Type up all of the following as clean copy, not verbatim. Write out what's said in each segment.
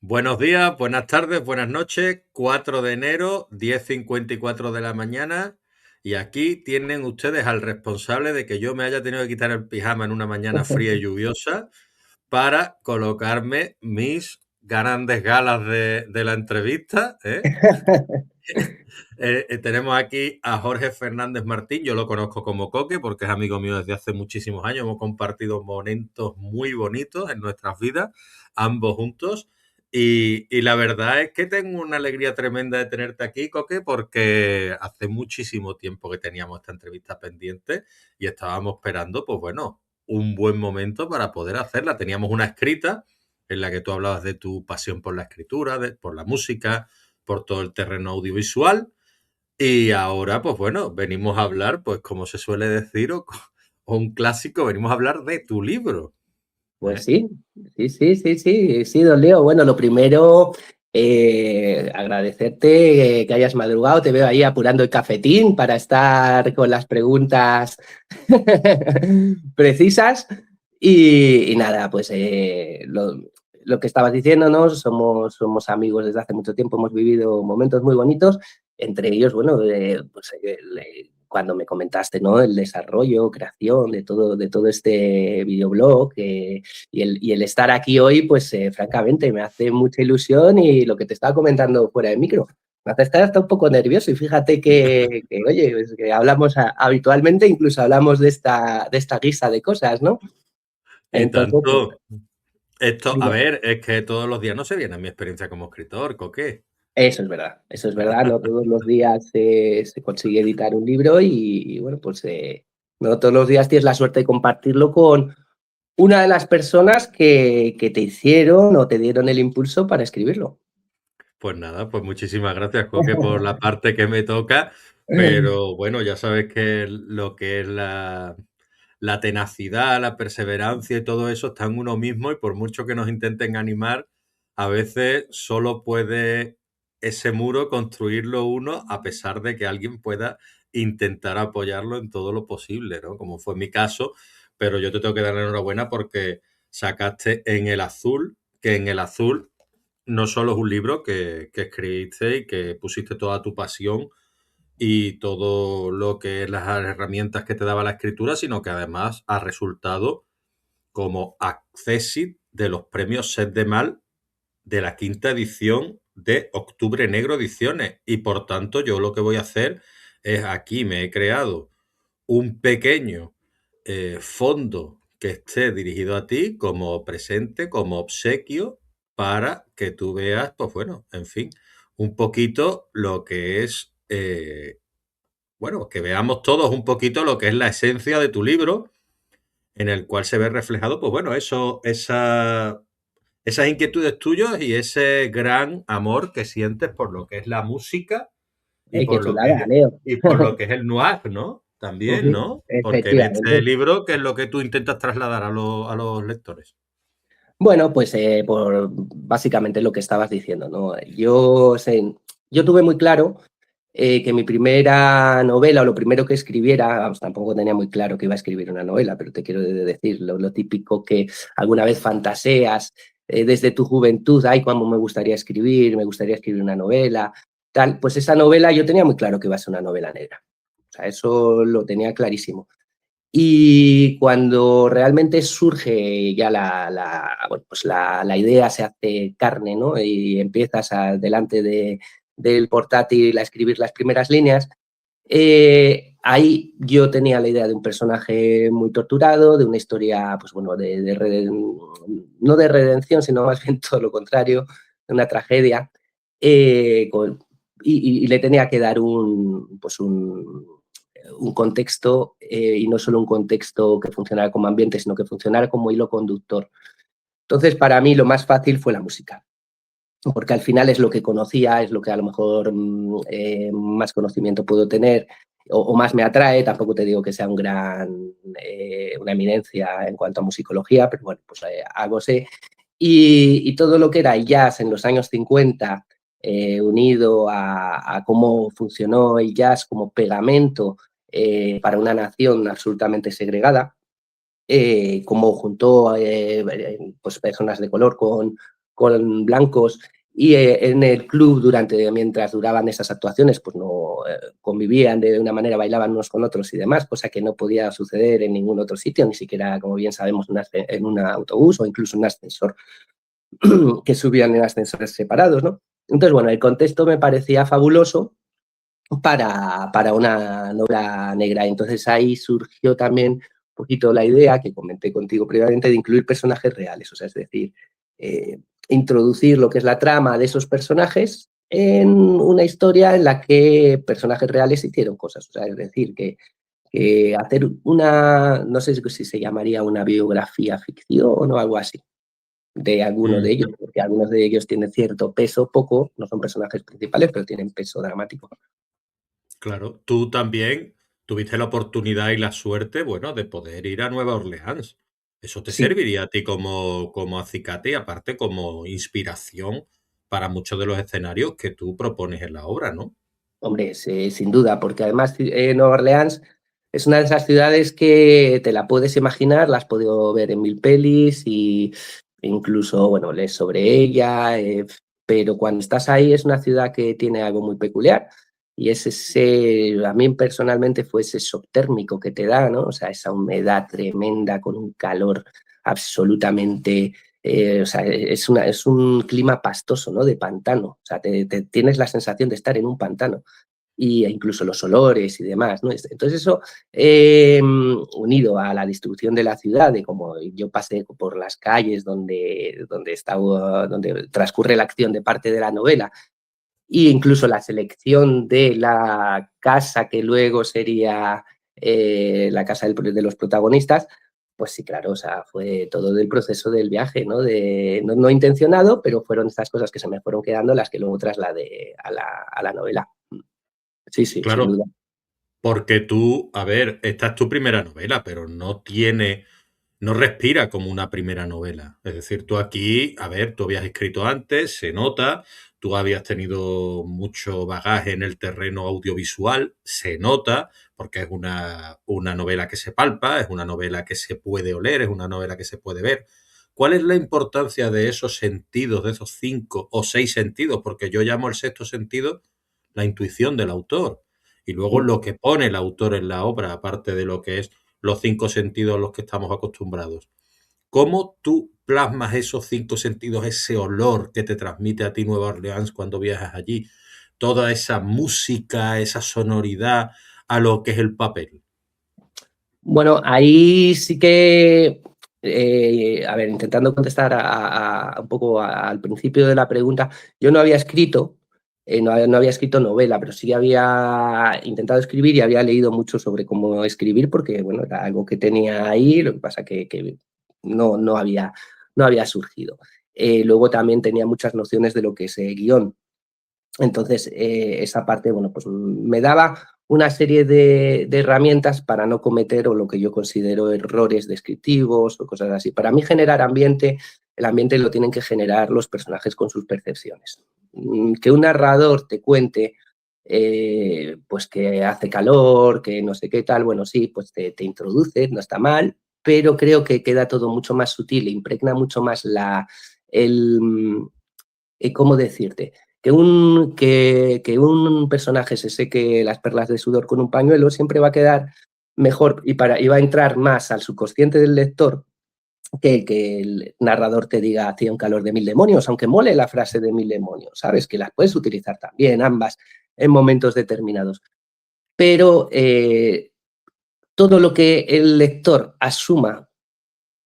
Buenos días, buenas tardes, buenas noches. 4 de enero, 10:54 de la mañana. Y aquí tienen ustedes al responsable de que yo me haya tenido que quitar el pijama en una mañana fría y lluviosa para colocarme mis grandes galas de la entrevista, ¿eh? Tenemos aquí a Jorge Fernández Martín. Yo lo conozco como Coque porque es amigo mío desde hace muchísimos años. Hemos compartido momentos muy bonitos en nuestras vidas, ambos juntos. Y la verdad es que tengo una alegría tremenda de tenerte aquí, Coque, porque hace muchísimo tiempo que teníamos esta entrevista pendiente y estábamos esperando, pues bueno, un buen momento para poder hacerla. Teníamos una escrita en la que tú hablabas de tu pasión por la escritura, por la música, por todo el terreno audiovisual. Y ahora, pues bueno, venimos a hablar, pues como se suele decir, o un clásico, venimos a hablar de tu libro. Pues ¿Eh? sí, sí, don Leo. Bueno, lo primero, agradecerte que hayas madrugado. Te veo ahí apurando el cafetín para estar con las preguntas precisas. Y nada, pues lo que estabas diciéndonos, somos amigos desde hace mucho tiempo, hemos vivido momentos muy bonitos, entre ellos, bueno, pues, cuando me comentaste, ¿no? El desarrollo, creación de todo este videoblog. Y el estar aquí hoy, pues francamente, me hace mucha ilusión y lo que te estaba comentando fuera de micro, me hace estar hasta un poco nervioso y fíjate oye, pues, que hablamos habitualmente, incluso hablamos de esta guisa de cosas, ¿no? Y Entonces, pues, tanto, esto, a dime. ver, es que todos los días no se viene mi experiencia como escritor, Coque. Eso es verdad, no todos los días se consigue editar un libro y, bueno, pues no todos los días tienes la suerte de compartirlo con una de las personas que te hicieron o te dieron el impulso para escribirlo. Pues nada, pues muchísimas gracias, Coque, por la parte que me toca. Pero bueno, ya sabes que lo que es la tenacidad, la perseverancia y todo eso está en uno mismo y por mucho que nos intenten animar, a veces solo puede ese muro construirlo uno a pesar de que alguien pueda intentar apoyarlo en todo lo posible, ¿no? Como fue mi caso, pero yo te tengo que dar la enhorabuena porque sacaste en el azul, que en el azul no solo es un libro que escribiste y que pusiste toda tu pasión y todo lo que es las herramientas que te daba la escritura, sino que además ha resultado como accessit de los premios Set de Mal de la quinta edición de Octubre Negro Ediciones. Y por tanto, yo lo que voy a hacer es aquí me he creado un pequeño fondo que esté dirigido a ti como presente, como obsequio, para que tú veas, pues bueno, en fin, un poquito lo que es bueno, que veamos todos un poquito lo que es la esencia de tu libro, en el cual se ve reflejado, pues bueno, esas inquietudes tuyas y ese gran amor que sientes por lo que es la música y Qué por lo que chulada, es, Leo. y por lo que es el noir, ¿no? También, Ujú, ¿no? Porque en este efectivamente. libro, ¿qué es lo que tú intentas trasladar a los lectores? Bueno, pues por básicamente lo que estabas diciendo, ¿no? Yo tuve muy claro que mi primera novela o lo primero que escribiera, vamos, tampoco tenía muy claro que iba a escribir una novela, pero te quiero decir lo típico que alguna vez fantaseas desde tu juventud, ay, cuando me gustaría escribir una novela, tal, pues esa novela yo tenía muy claro que iba a ser una novela negra. O sea, eso lo tenía clarísimo. Y cuando realmente surge ya bueno, pues la idea se hace carne, ¿no? Y empiezas delante del portátil a escribir las primeras líneas, ahí yo tenía la idea de un personaje muy torturado, de una historia, pues bueno, no de redención, sino más bien todo lo contrario, de una tragedia, y le tenía que dar un contexto, y no solo un contexto que funcionara como ambiente, sino que funcionara como hilo conductor. Entonces, para mí lo más fácil fue la música, porque al final es lo que conocía, es lo que a lo mejor más conocimiento puedo tener o más me atrae. Tampoco te digo que sea una eminencia en cuanto a musicología, pero bueno, pues algo sé. Y todo lo que era jazz en los años 50, unido a cómo funcionó el jazz como pegamento para una nación absolutamente segregada, cómo juntó pues personas de color con blancos y en el club mientras duraban esas actuaciones, pues no convivían de una manera, bailaban unos con otros y demás, cosa que no podía suceder en ningún otro sitio, ni siquiera, como bien sabemos, en un autobús o incluso en un ascensor, que subían en ascensores separados, ¿no? Entonces, bueno, el contexto me parecía fabuloso para una novela negra. Entonces ahí surgió también un poquito la idea que comenté contigo previamente de incluir personajes reales, o sea, es decir, eh, introducir lo que es la trama de esos personajes en una historia en la que personajes reales hicieron cosas, o sea, es decir, que hacer una, no sé si se llamaría una biografía ficción o algo así, de alguno de ellos, Ujú. porque algunos de ellos tienen cierto peso, poco, no son personajes principales, pero tienen peso dramático. Claro, tú también tuviste la oportunidad y la suerte, bueno, de poder ir a Nueva Orleans. Eso te Sí, serviría a ti como acicate y aparte como inspiración para muchos de los escenarios que tú propones en la obra, ¿no? hombre, sin duda, porque además Nueva Orleans es una de esas ciudades que te la puedes imaginar, la has podido ver en mil pelis y incluso, bueno, lees sobre ella, pero cuando estás ahí es una ciudad que tiene algo muy peculiar y es ese, a mí personalmente fue ese shock térmico que te da, ¿no? O sea, esa humedad tremenda con un calor absolutamente o sea, es un clima pastoso, ¿no? De pantano. O sea, tienes la sensación de estar en un pantano y incluso los olores y demás, ¿no? Entonces eso, unido a la distribución de la ciudad, de cómo yo pasé por las calles donde transcurre la acción de parte de la novela, e incluso la selección de la casa que luego sería la casa de los protagonistas, pues sí, claro, o sea, fue todo del proceso del viaje, ¿no? No intencionado, pero fueron estas cosas que se me fueron quedando las que luego trasladé a la novela. Sí, sí, sin Claro, duda. porque tú, a ver, esta es tu primera novela, pero no respira como una primera novela. Es decir, tú aquí, a ver, tú habías escrito antes, se nota, tú habías tenido mucho bagaje en el terreno audiovisual, se nota, porque es una novela que se palpa, es una novela que se puede oler, es una novela que se puede ver. ¿Cuál es la importancia de esos sentidos, de esos 5 o 6 sentidos? Porque yo llamo el sexto sentido la intuición del autor. Y luego lo que pone el autor en la obra, aparte de lo que es los 5 sentidos a los que estamos acostumbrados. ¿Cómo tú plasmas esos 5 sentidos, ese olor que te transmite a ti Nueva Orleans cuando viajas allí? Toda esa música, esa sonoridad a lo que es el papel. Bueno, ahí sí que, a ver, intentando contestar un poco al principio de la pregunta, yo no había escrito, no había escrito novela, pero sí había intentado escribir y había leído mucho sobre cómo escribir, porque, bueno, era algo que tenía ahí, lo que pasa que no había surgido. Luego también tenía muchas nociones de lo que es guión. Entonces, esa parte, bueno, pues me daba una serie de herramientas para no cometer o lo que yo considero errores descriptivos o cosas así. Para mí generar ambiente, el ambiente lo tienen que generar los personajes con sus percepciones. Que un narrador te cuente pues que hace calor, que no sé qué tal, bueno, sí, pues te introduce, no está mal, pero creo que queda todo mucho más sutil, impregna mucho más el, ¿cómo decirte? Que un personaje se seque las perlas de sudor con un pañuelo siempre va a quedar mejor y va a entrar más al subconsciente del lector que el narrador te diga hacía un calor de mil demonios, aunque mole la frase de mil demonios, ¿sabes? Que las puedes utilizar también ambas en momentos determinados. Pero todo lo que el lector asuma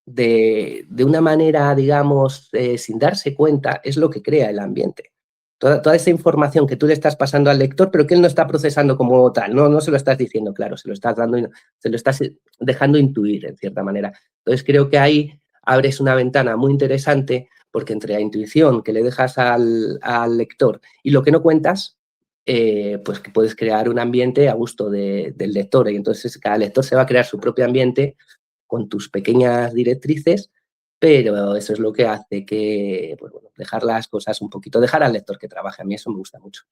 de una manera, digamos, sin darse cuenta, es lo que crea el ambiente. Toda esa información que tú le estás pasando al lector, pero que él no está procesando como tal, no se lo estás diciendo claro, se lo estás dejando intuir en cierta manera. Entonces creo que ahí abres una ventana muy interesante porque entre la intuición que le dejas al lector y lo que no cuentas, pues que puedes crear un ambiente a gusto del lector y entonces cada lector se va a crear su propio ambiente con tus pequeñas directrices, pero eso es lo que hace que, pues bueno, dejar las cosas un poquito, dejar al lector que trabaje. A mí eso me gusta mucho.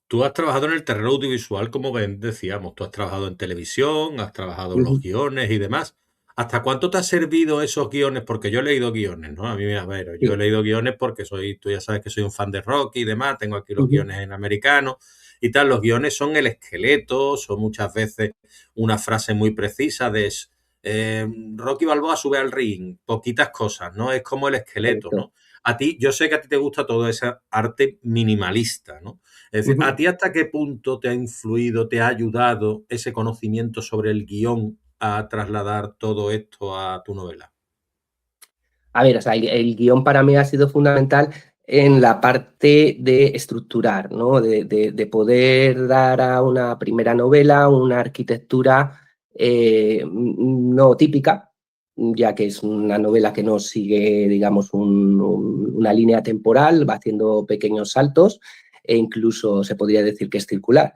Tú has trabajado en el terreno audiovisual, como decíamos, tú has trabajado en televisión, has trabajado en Uh los -huh. guiones y demás. ¿hasta cuánto te ha servido esos guiones? Porque yo he leído guiones, ¿no? A mí, a ver, yo he Sí. leído guiones porque tú ya sabes que soy un fan de rock y demás, tengo aquí los Ujú. guiones en americano y tal. Los guiones son el esqueleto, son muchas veces una frase muy precisa de eh, Rocky Balboa sube al ring, poquitas cosas, ¿no? Es como el esqueleto, Correcto. ¿no? A ti, yo sé que a ti te gusta toda esa arte minimalista, ¿no? Es decir, ¿a Ujú. ti hasta qué punto te ha influido, te ha ayudado ese conocimiento sobre el guión a trasladar todo esto a tu novela? A ver, o sea, el guión para mí ha sido fundamental en la parte de estructurar, ¿no? De poder dar a una primera novela una arquitectura no típica, ya que es una novela que no sigue, digamos, una línea temporal, va haciendo pequeños saltos e incluso se podría decir que es circular.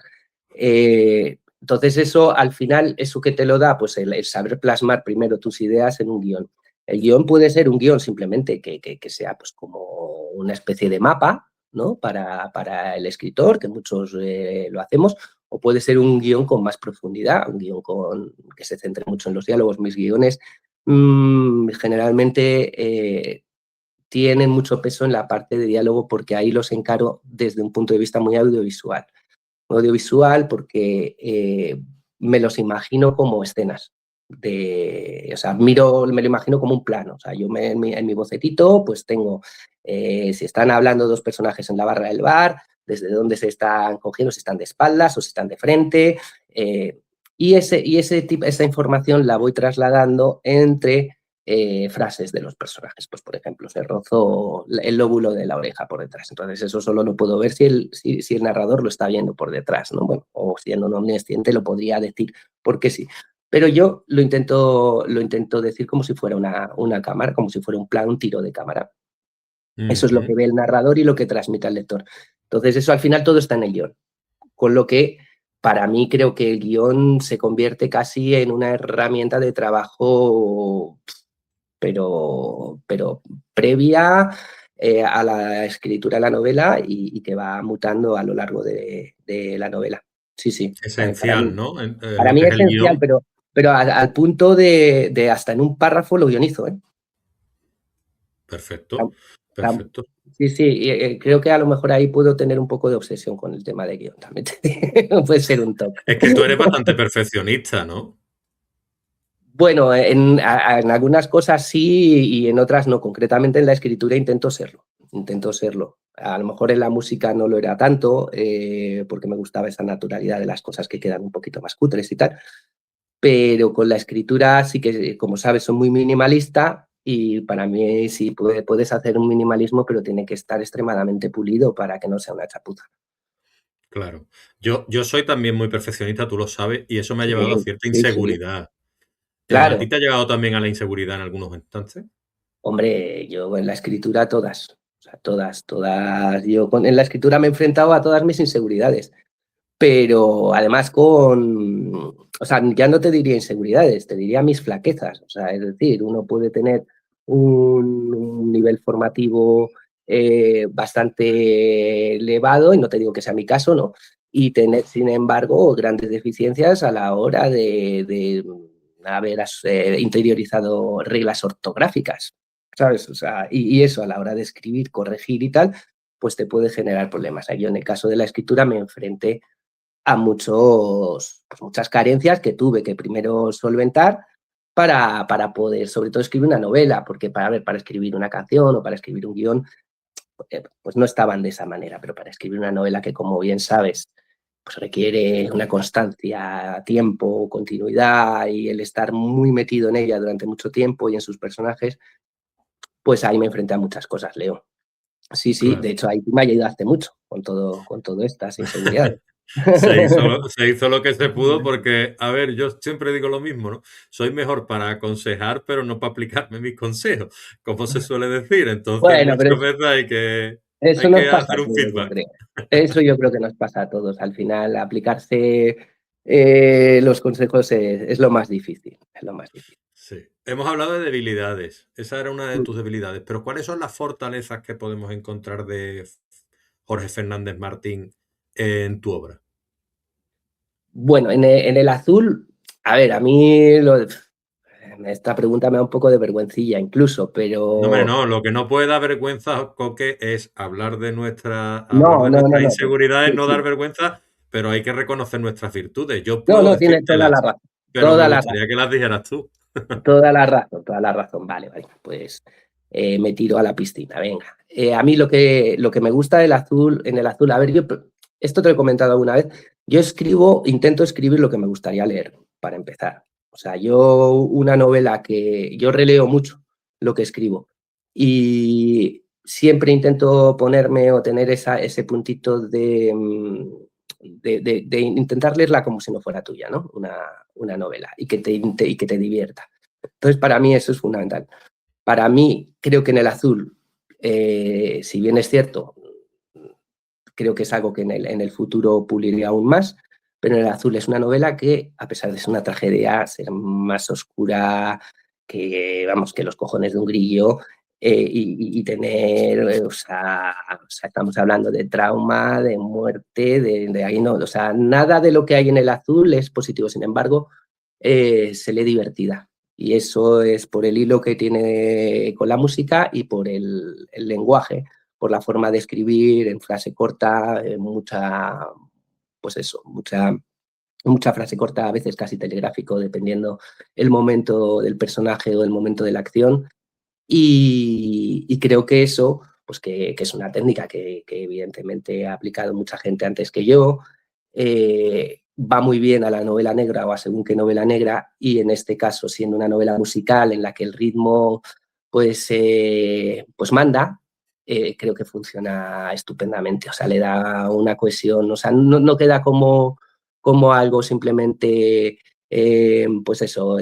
Entonces eso, al final, eso que te lo da, pues el saber plasmar primero tus ideas en un guión. El guión puede ser un guión simplemente que sea pues como una especie de mapa, ¿no? Para el escritor, que muchos lo hacemos, o puede ser un guión con más profundidad, un guión que se centre mucho en los diálogos. Mis guiones generalmente tienen mucho peso en la parte de diálogo porque ahí los encaro desde un punto de vista muy audiovisual. Audiovisual porque me los imagino como escenas. O sea, me lo imagino como un plano. O sea, yo en mi bocetito, pues tengo, si están hablando dos personajes en la barra del bar, desde dónde se están cogiendo, si están de espaldas o si están de frente. Esa información la voy trasladando entre frases de los personajes. Pues, por ejemplo, se rozó el lóbulo de la oreja por detrás. Entonces, eso solo lo puedo ver si el narrador lo está viendo por detrás, ¿no? Bueno, o siendo un omnisciente lo podría decir, porque sí. Pero yo lo intento decir como si fuera una cámara, como si fuera un plan, un tiro de cámara. Eso es lo que Ujú. ve el narrador y lo que transmite al lector. Entonces, eso al final todo está en el guión. Con lo que para mí creo que el guión se convierte casi en una herramienta de trabajo, pero previa a la escritura de la novela y que va mutando a lo largo de la novela. Sí, sí, Esencial, ¿no? para Lo mí que es es el esencial, guión. pero al punto de hasta en un párrafo lo guionizo, ¿eh? Perfecto, Tam- perfecto. Sí, sí, y, creo que a lo mejor ahí puedo tener un poco de obsesión con el tema de guión también. Puede ser un toque. Es que tú eres bastante perfeccionista, ¿no? Bueno, en algunas cosas sí y en otras no. Concretamente en la escritura intento serlo. Intento serlo. A lo mejor en la música no lo era tanto, porque me gustaba esa naturalidad de las cosas que quedan un poquito más cutres y tal. Pero con la escritura sí que, como sabes, soy muy minimalista y para mí sí puedes hacer un minimalismo, pero tiene que estar extremadamente pulido para que no sea una chapuza. Claro. Yo soy también muy perfeccionista, tú lo sabes, y eso me ha Sí, llevado a cierta sí, sí, inseguridad. ¿A ti claro. te ha llegado también a la inseguridad en algunos instantes? Hombre, yo en la escritura todas, o sea, todas, todas. En la escritura me he enfrentado a todas mis inseguridades, pero además o sea, ya no te diría inseguridades, te diría mis flaquezas. O sea, es decir, uno puede tener un nivel formativo bastante elevado, y no te digo que sea mi caso, ¿no? Y tener, sin embargo, grandes deficiencias a la hora de haber interiorizado reglas ortográficas, ¿sabes? O sea, y eso a la hora de escribir, corregir y tal, pues te puede generar problemas. Yo en el caso de la escritura me enfrenté a pues muchas carencias que tuve que primero solventar para poder, sobre todo, escribir una novela, porque para escribir una canción o para escribir un guión, pues no estaban de esa manera, pero para escribir una novela que, como bien sabes, pues requiere una constancia, tiempo, continuidad y el estar muy metido en ella durante mucho tiempo y en sus personajes, pues ahí me enfrenté a muchas cosas, Leo. Sí, sí, de Claro. hecho ahí tú me ayudaste mucho con todo estas inseguridades. Se hizo lo que se pudo porque, a ver, yo siempre digo lo mismo, ¿no? Soy mejor para aconsejar, pero no para aplicarme mis consejos, como se suele decir. Entonces, Bueno, pero muchas veces hay que, eso hay nos que pasa hacer a un todos, yo feedback. creo. Eso yo creo que nos pasa a todos. Al final, aplicarse los consejos es lo más difícil. Es lo más difícil. Sí. Hemos hablado de debilidades. Esa era una de tus debilidades. Pero ¿cuáles son las fortalezas que podemos encontrar de Jorge Fernández Martín en tu obra? Bueno, en el azul, a ver, a mí esta pregunta me da un poco de vergüencilla incluso, No, hombre, pero no, lo que no puede dar vergüenza, Coque, es hablar no, de no, no, nuestras no. inseguridades, Sí, no dar sí. vergüenza, pero hay que reconocer nuestras virtudes. Yo No, puedo no, tiene toda la decírtelas, razón. pero me Toda la gustaría razón. que las dijeras tú. Toda la razón, toda la razón. Vale, vale. Pues me tiro a la piscina, venga. A mí lo que me gusta del azul, en el azul, a ver, esto te lo he comentado alguna vez, yo intento escribir lo que me gustaría leer, para empezar. O sea, una novela yo releo mucho lo que escribo y siempre intento ponerme o tener ese puntito de intentar leerla como si no fuera tuya, ¿no? Una novela y que te divierta. Entonces, para mí eso es fundamental. Para mí, creo que en el azul, si bien es cierto, creo que es algo que en el futuro puliría aún más, pero en el azul es una novela que, a pesar de ser una tragedia, ser más oscura vamos, que los cojones de un grillo, y tener, o sea, estamos hablando de trauma, de muerte, de ahí no, o sea, nada de lo que hay en el azul es positivo, sin embargo, se lee divertida. Y eso es por el hilo que tiene con la música y por el lenguaje, por la forma de escribir en frase corta, pues eso, mucha frase corta, a veces casi telegráfico, dependiendo el momento del personaje o el momento de la acción. Y creo que eso, pues que es una técnica que evidentemente ha aplicado mucha gente antes que yo, va muy bien a la novela negra o a según qué novela negra, y en este caso, siendo una novela musical en la que el ritmo pues manda, creo que funciona estupendamente. O sea, le da una cohesión, o sea, no queda como algo simplemente, pues eso,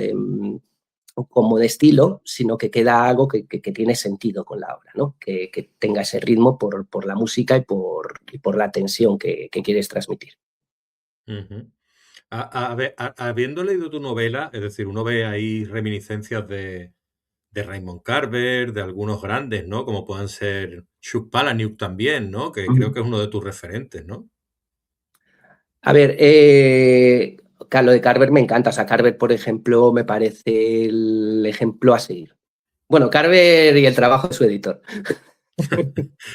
como de estilo, sino que queda algo que tiene sentido con la obra, ¿no? Que tenga ese ritmo por la música y por la tensión que quieres transmitir. Ujú. Habiendo leído tu novela, es decir, uno ve ahí reminiscencias de Raymond Carver, de algunos grandes, ¿no? Como puedan ser Chuck Palahniuk también, ¿no? Que creo que es uno de tus referentes, ¿no? A ver, lo de Carver me encanta. O sea, Carver, por ejemplo, me parece el ejemplo a seguir. Bueno, Carver y el trabajo de su editor.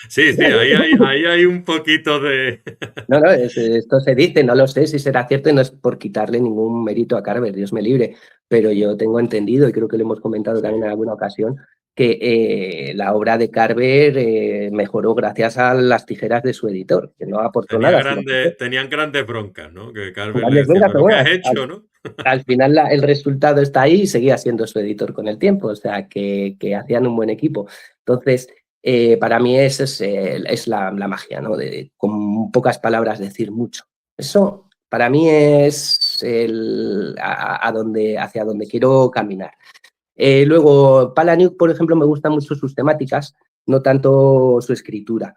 Sí, sí, ahí hay un poquito de... No, no, esto se dice, no lo sé si será cierto y no es por quitarle ningún mérito a Carver, Dios me libre, pero yo tengo entendido, y creo que lo hemos comentado también Sí. en alguna ocasión, que la obra de Carver mejoró gracias a las tijeras de su editor, que no aportó nada, sino que Tenían grandes broncas, ¿no? Que Carver le grandes decía, vengas, pero pero ¿qué bueno, has hecho, no? al final el resultado está ahí y seguía siendo su editor con el tiempo, o sea, que hacían un buen equipo. Entonces, para mí es la magia, ¿no? De con pocas palabras decir mucho. Eso para mí es hacia donde quiero caminar. Luego, Palahniuk, por ejemplo, me gustan mucho sus temáticas, no tanto su escritura.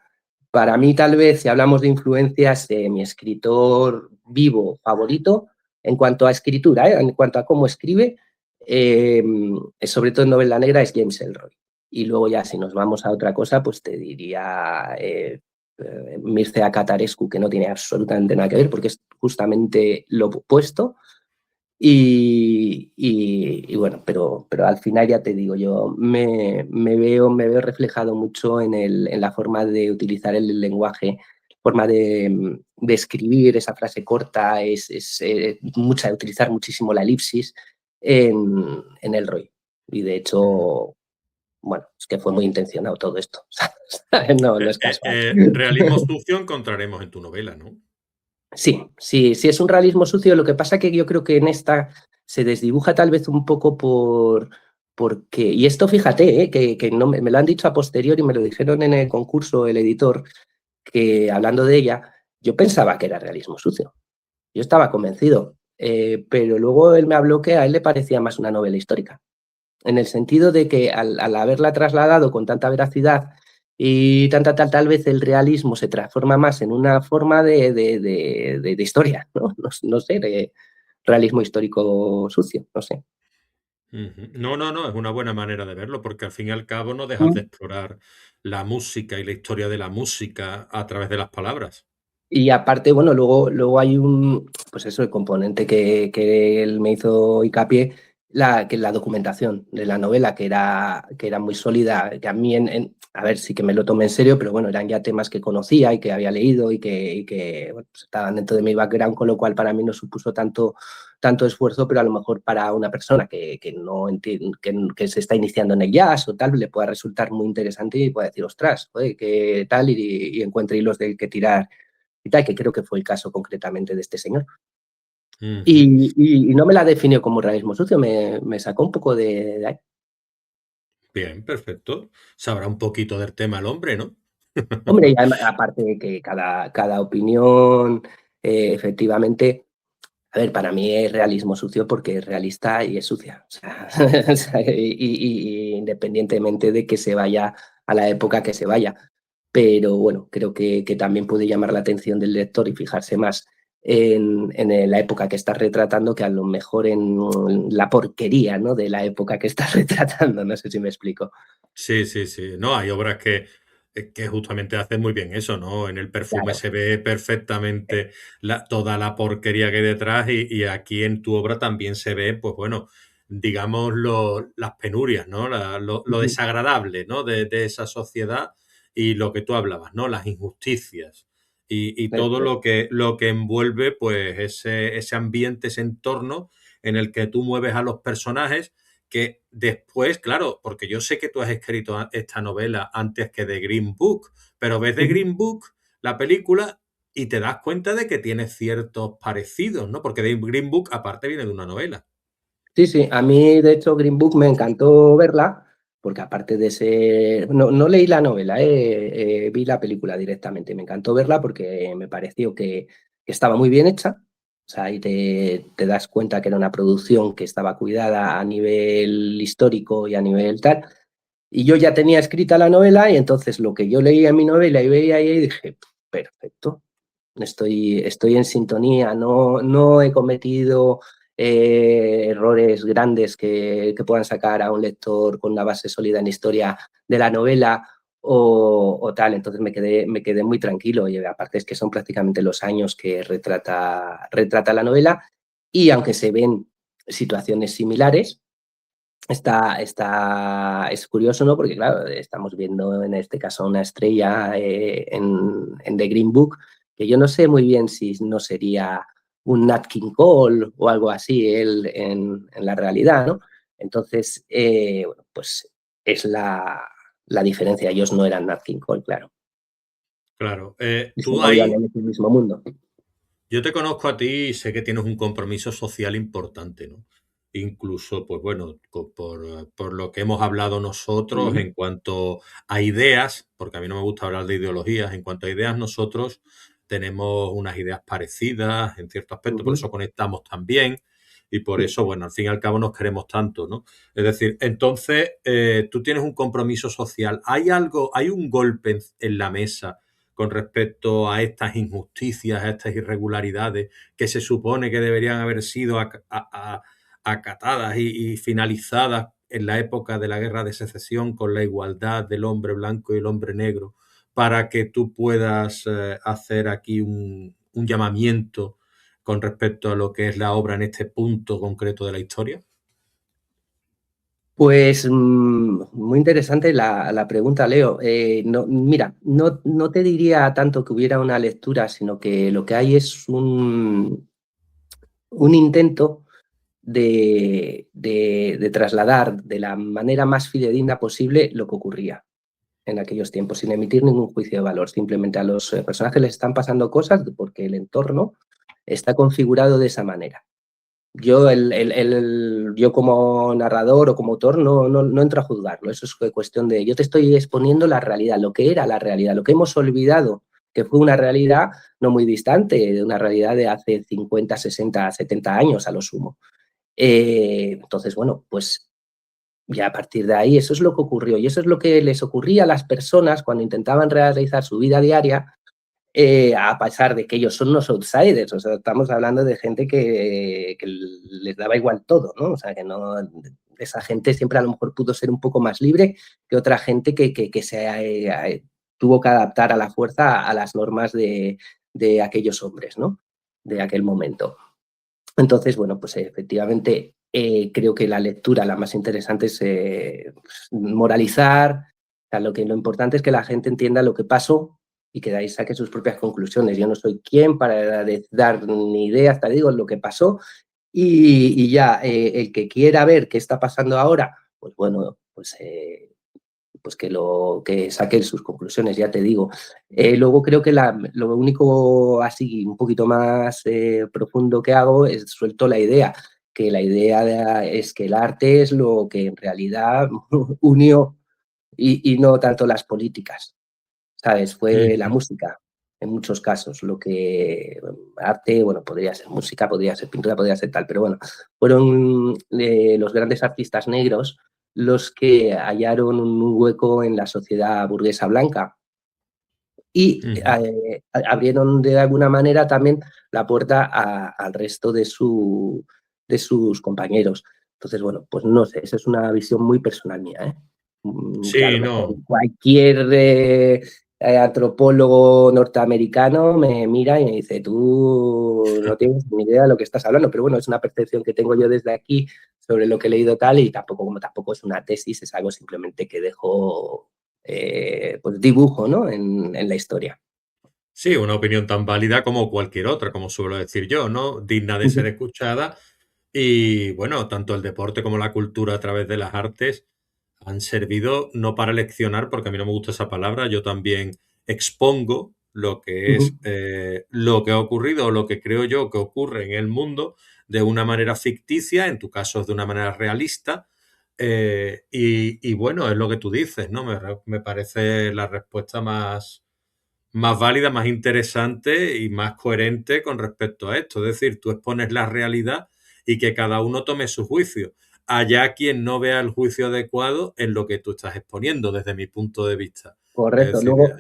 Para mí, tal vez, si hablamos de influencias, mi escritor vivo favorito, en cuanto a escritura, en cuanto a cómo escribe, sobre todo en novela negra, es James Ellroy. Y luego ya, si nos vamos a otra cosa, pues te diría Mircea Catarescu, que no tiene absolutamente nada que ver, porque es justamente lo opuesto. Y bueno, pero al final ya te digo, yo me veo reflejado mucho en la forma de utilizar el lenguaje, forma de escribir esa frase corta, utilizar muchísimo la elipsis en el Roy. Y de Ujú. hecho, bueno, es que fue muy intencionado todo esto. No, no es casual. Realismo sucio encontraremos en tu novela, ¿no? Sí, sí, sí, es un realismo sucio. Lo que pasa que yo creo que en esta se desdibuja tal vez un poco porque, y esto fíjate, que no me lo han dicho a posteriori, me lo dijeron en el concurso el editor, que hablando de ella, yo pensaba que era realismo sucio. Yo estaba convencido, pero luego él me habló que a él le parecía más una novela histórica, en el sentido de que al haberla trasladado con tanta veracidad y tal vez el realismo se transforma más en una forma de historia, ¿no? No sé, de realismo histórico sucio, no sé. Ujú. No, no, no, es una buena manera de verlo, porque al fin y al cabo no dejas de Mm. explorar la música y la historia de la música a través de las palabras. Y aparte, bueno, luego hay pues eso, el componente que él me hizo hincapié, que la documentación de la novela, que era muy sólida, que a mí, a ver, sí que me lo tomé en serio, pero bueno, eran ya temas que conocía y que había leído y que bueno, pues estaban dentro de mi background, con lo cual para mí no supuso tanto esfuerzo, pero a lo mejor para una persona que no entiende, que se está iniciando en el jazz o tal, le pueda resultar muy interesante y pueda decir, ostras, joder, qué tal, y encuentre hilos del que tirar y tal, que creo que fue el caso concretamente de este señor. Ujú. Y no me la definió como realismo sucio, me sacó un poco de ahí. Bien, perfecto. Sabrá un poquito del tema el hombre, ¿no? Hombre, y aparte de que cada opinión, efectivamente, a ver, para mí es realismo sucio porque es realista y es sucia. O sea, o sea, y independientemente de que se vaya a la época que se vaya. Pero bueno, creo que también puede llamar la atención del lector y fijarse más en la época que estás retratando que a lo mejor en la porquería, ¿no? De la época que estás retratando. No sé si me explico. Sí, sí, sí. No, hay obras que justamente hacen muy bien eso, ¿no? En El perfume Claro. se ve perfectamente toda la porquería que hay detrás y aquí en tu obra también se ve, pues bueno, digamos, las penurias, ¿no? Lo Ujú. desagradable, ¿no? De esa sociedad y lo que tú hablabas, ¿no? Las injusticias y todo Eso es. lo que envuelve, pues, ese ambiente, ese entorno en el que tú mueves a los personajes que después, claro, porque yo sé que tú has escrito esta novela antes que The Green Book, pero ves The Ujú. Green Book, la película, y te das cuenta de que tiene ciertos parecidos, ¿no? Porque The Green Book aparte viene de una novela. Sí, sí, a mí de hecho Green Book me encantó verla, porque aparte de ser, no leí la novela, vi la película directamente, me encantó verla porque me pareció que estaba muy bien hecha, o sea, ahí te das cuenta que era una producción que estaba cuidada a nivel histórico y a nivel tal, y yo ya tenía escrita la novela y entonces lo que yo leía en mi novela y veía ahí dije, perfecto, estoy en sintonía, no he cometido errores grandes que puedan sacar a un lector con una base sólida en historia de la novela o tal. Entonces me quedé muy tranquilo y aparte es que son prácticamente los años que retrata la novela y aunque se ven situaciones similares, es curioso, ¿no? Porque, claro, estamos viendo en este caso una estrella en The Green Book, que yo no sé muy bien si no sería un Nat King Cole o algo así él en la realidad, ¿no? Entonces, bueno, pues es la diferencia. Ellos no eran Nat King Cole, claro. Claro, Y se tú movían ahí, en ese mismo mundo. yo te conozco a ti y sé que tienes un compromiso social importante, ¿no? Incluso, pues bueno, por lo que hemos hablado nosotros Mm. en cuanto a ideas, porque a mí no me gusta hablar de ideologías, en cuanto a ideas nosotros tenemos unas ideas parecidas en cierto aspecto, por Ujú. eso conectamos tan bien y por Sí. eso, bueno, al fin y al cabo nos queremos tanto, ¿no? Es decir, entonces tú tienes un compromiso social. ¿Hay algo, hay un golpe en la mesa con respecto a estas injusticias, a estas irregularidades que se supone que deberían haber sido acatadas y finalizadas en la época de la guerra de secesión con la igualdad del hombre blanco y el hombre negro, para que tú puedas hacer aquí un llamamiento con respecto a lo que es la obra en este punto concreto de la historia? Pues muy interesante la pregunta, Leo. Mira, no te diría tanto que hubiera una lectura, sino que lo que hay es un intento de trasladar de la manera más fidedigna posible lo que ocurría en aquellos tiempos, sin emitir ningún juicio de valor. Simplemente a los personajes les están pasando cosas porque el entorno está configurado de esa manera. Yo como narrador o como autor no entro a juzgarlo, eso es cuestión de, yo te estoy exponiendo la realidad, lo que era la realidad, lo que hemos olvidado, que fue una realidad no muy distante, de una realidad de hace 50, 60, 70 años a lo sumo. Entonces, bueno, pues ya a partir de ahí eso es lo que ocurrió y eso es lo que les ocurría a las personas cuando intentaban realizar su vida diaria, a pesar de que ellos son los outsiders, o sea, estamos hablando de gente que les daba igual todo, ¿no? O sea, que no, esa gente siempre a lo mejor pudo ser un poco más libre que otra gente que se tuvo que adaptar a la fuerza a las normas de aquellos hombres, ¿no? De aquel momento. Entonces, bueno, pues efectivamente Creo que la lectura, la más interesante, es moralizar. O sea, lo importante es que la gente entienda lo que pasó y que de ahí saque sus propias conclusiones. Yo no soy quien para dar ni idea, hasta digo lo que pasó y ya, el que quiera ver qué está pasando ahora, pues bueno, pues que saquen sus conclusiones, ya te digo. Luego creo que lo único así un poquito más profundo que hago es suelto la idea, que la idea es que el arte es lo que en realidad unió y no tanto las políticas, ¿sabes? Fue la Ujú. música, en muchos casos, lo que arte, bueno, podría ser música, podría ser pintura, podría ser tal, pero bueno, fueron los grandes artistas negros los que hallaron un hueco en la sociedad burguesa blanca y Ujú. abrieron de alguna manera también la puerta al resto de sus compañeros. Entonces, bueno, pues no sé, esa es una visión muy personal mía, ¿eh? Que a lo Sí, mejor no. cualquier antropólogo norteamericano me mira y me dice, tú no tienes ni idea de lo que estás hablando, pero bueno, es una percepción que tengo yo desde aquí sobre lo que he leído tal y tampoco, como tampoco es una tesis, es algo simplemente que dejo pues dibujo, ¿no? En la historia. Sí, una opinión tan válida como cualquier otra, como suelo decir yo, ¿no? Digna de ser escuchada. Y bueno, tanto el deporte como la cultura a través de las artes han servido no para leccionar, porque a mí no me gusta esa palabra, yo también expongo lo que es lo que ha ocurrido o lo que creo yo que ocurre en el mundo de una manera ficticia, en tu caso es de una manera realista, y bueno, es lo que tú dices, ¿no? Me parece la respuesta más válida, más interesante y más coherente con respecto a esto. Es decir, tú expones la realidad y que cada uno tome su juicio. Allá quien no vea el juicio adecuado en lo que tú estás exponiendo, desde mi punto de vista. Es Correcto. decir, Luego,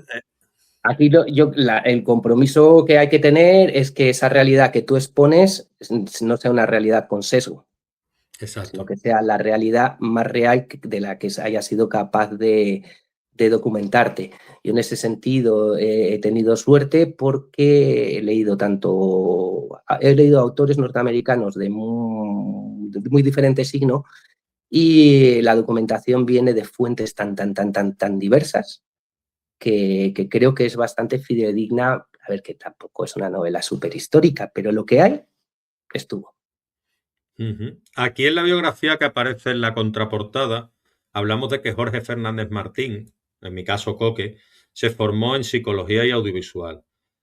aquí el compromiso que hay que tener es que esa realidad que tú expones no sea una realidad con sesgo, sino exacto. que sea la realidad más real de la que hayas sido capaz de documentarte. Yo en ese sentido he tenido suerte porque he leído autores norteamericanos de muy diferente signo y la documentación viene de fuentes tan diversas que creo que es bastante fidedigna. A ver, que tampoco es una novela súper histórica, pero lo que hay estuvo. Ujú. Aquí en la biografía que aparece en la contraportada, hablamos de que Jorge Fernández Martín, en mi caso Coque, se formó en psicología y audiovisual.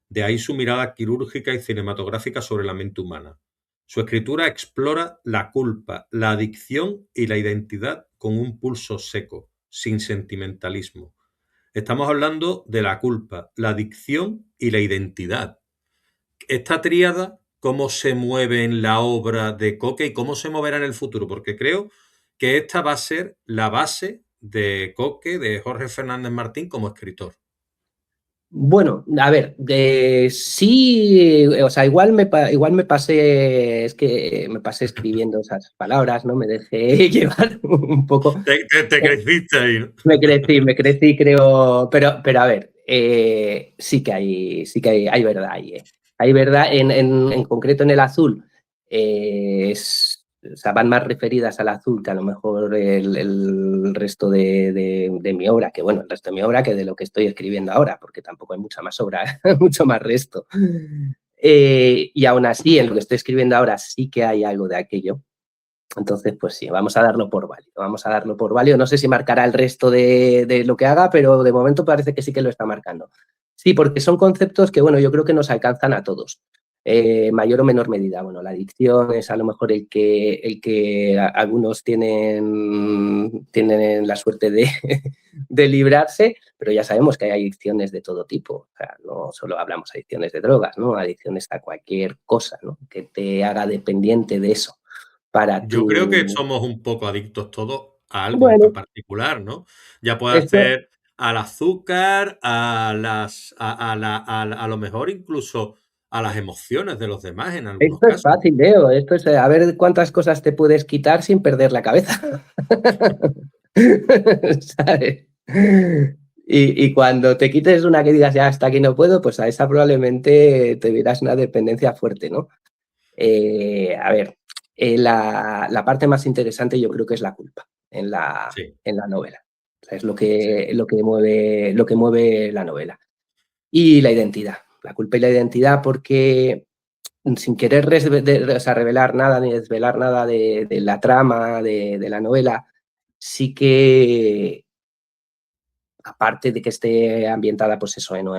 De ahí su mirada quirúrgica y cinematográfica sobre la mente humana. Su escritura explora la culpa, la adicción y la identidad con un pulso seco, sin sentimentalismo. Estamos hablando de la culpa, la adicción y la identidad. Esta tríada, ¿cómo se mueve en la obra de Coque y cómo se moverá en el futuro? Porque creo que esta va a ser la base de Coque, de Jorge Fernández Martín como escritor. Bueno, a ver, sí, o sea, igual me pasé, es que me pasé escribiendo esas palabras, ¿no? Me dejé llevar un poco. Te creciste ahí, ¿no? Me crecí, creo, pero a ver, sí que hay verdad ahí, ¿eh? Hay verdad, en concreto en el azul, o sea, van más referidas al azul que a lo mejor el resto de mi obra, que bueno, el resto de mi obra que de lo que estoy escribiendo ahora, porque tampoco hay mucha más obra, mucho más resto. Y aún así, en lo que estoy escribiendo ahora sí que hay algo de aquello. Entonces, pues sí, vamos a darlo por válido. Vamos a darlo por válido. No sé si marcará el resto de lo que haga, pero de momento parece que sí que lo está marcando. Sí, porque son conceptos que, bueno, yo creo que nos alcanzan a todos, mayor o menor medida. Bueno, la adicción es a lo mejor el que algunos tienen la suerte de librarse, pero ya sabemos que hay adicciones de todo tipo. O sea, no solo hablamos de adicciones de drogas, ¿no? Adicciones a cualquier cosa, ¿no? Que te haga dependiente de eso para Yo creo que tu... somos un poco adictos todos a algo en Bueno, particular, ¿no? Ya puede esto, ser al azúcar, a lo mejor incluso a las emociones de los demás en algunos esto es casos. fácil, Leo. Esto es a ver cuántas cosas te puedes quitar sin perder la cabeza. ¿Sabes? Y cuando te quites una que digas ya hasta aquí no puedo, pues a esa probablemente te dirás una dependencia fuerte, ¿no? A ver, la parte más interesante yo creo que es la culpa Sí, en la novela. O sea, es sí. lo que mueve la novela. Y la identidad, la culpa y la identidad, porque sin querer o sea, revelar nada ni desvelar nada de la trama de la novela, sí que aparte de que esté ambientada, pues eso, dentro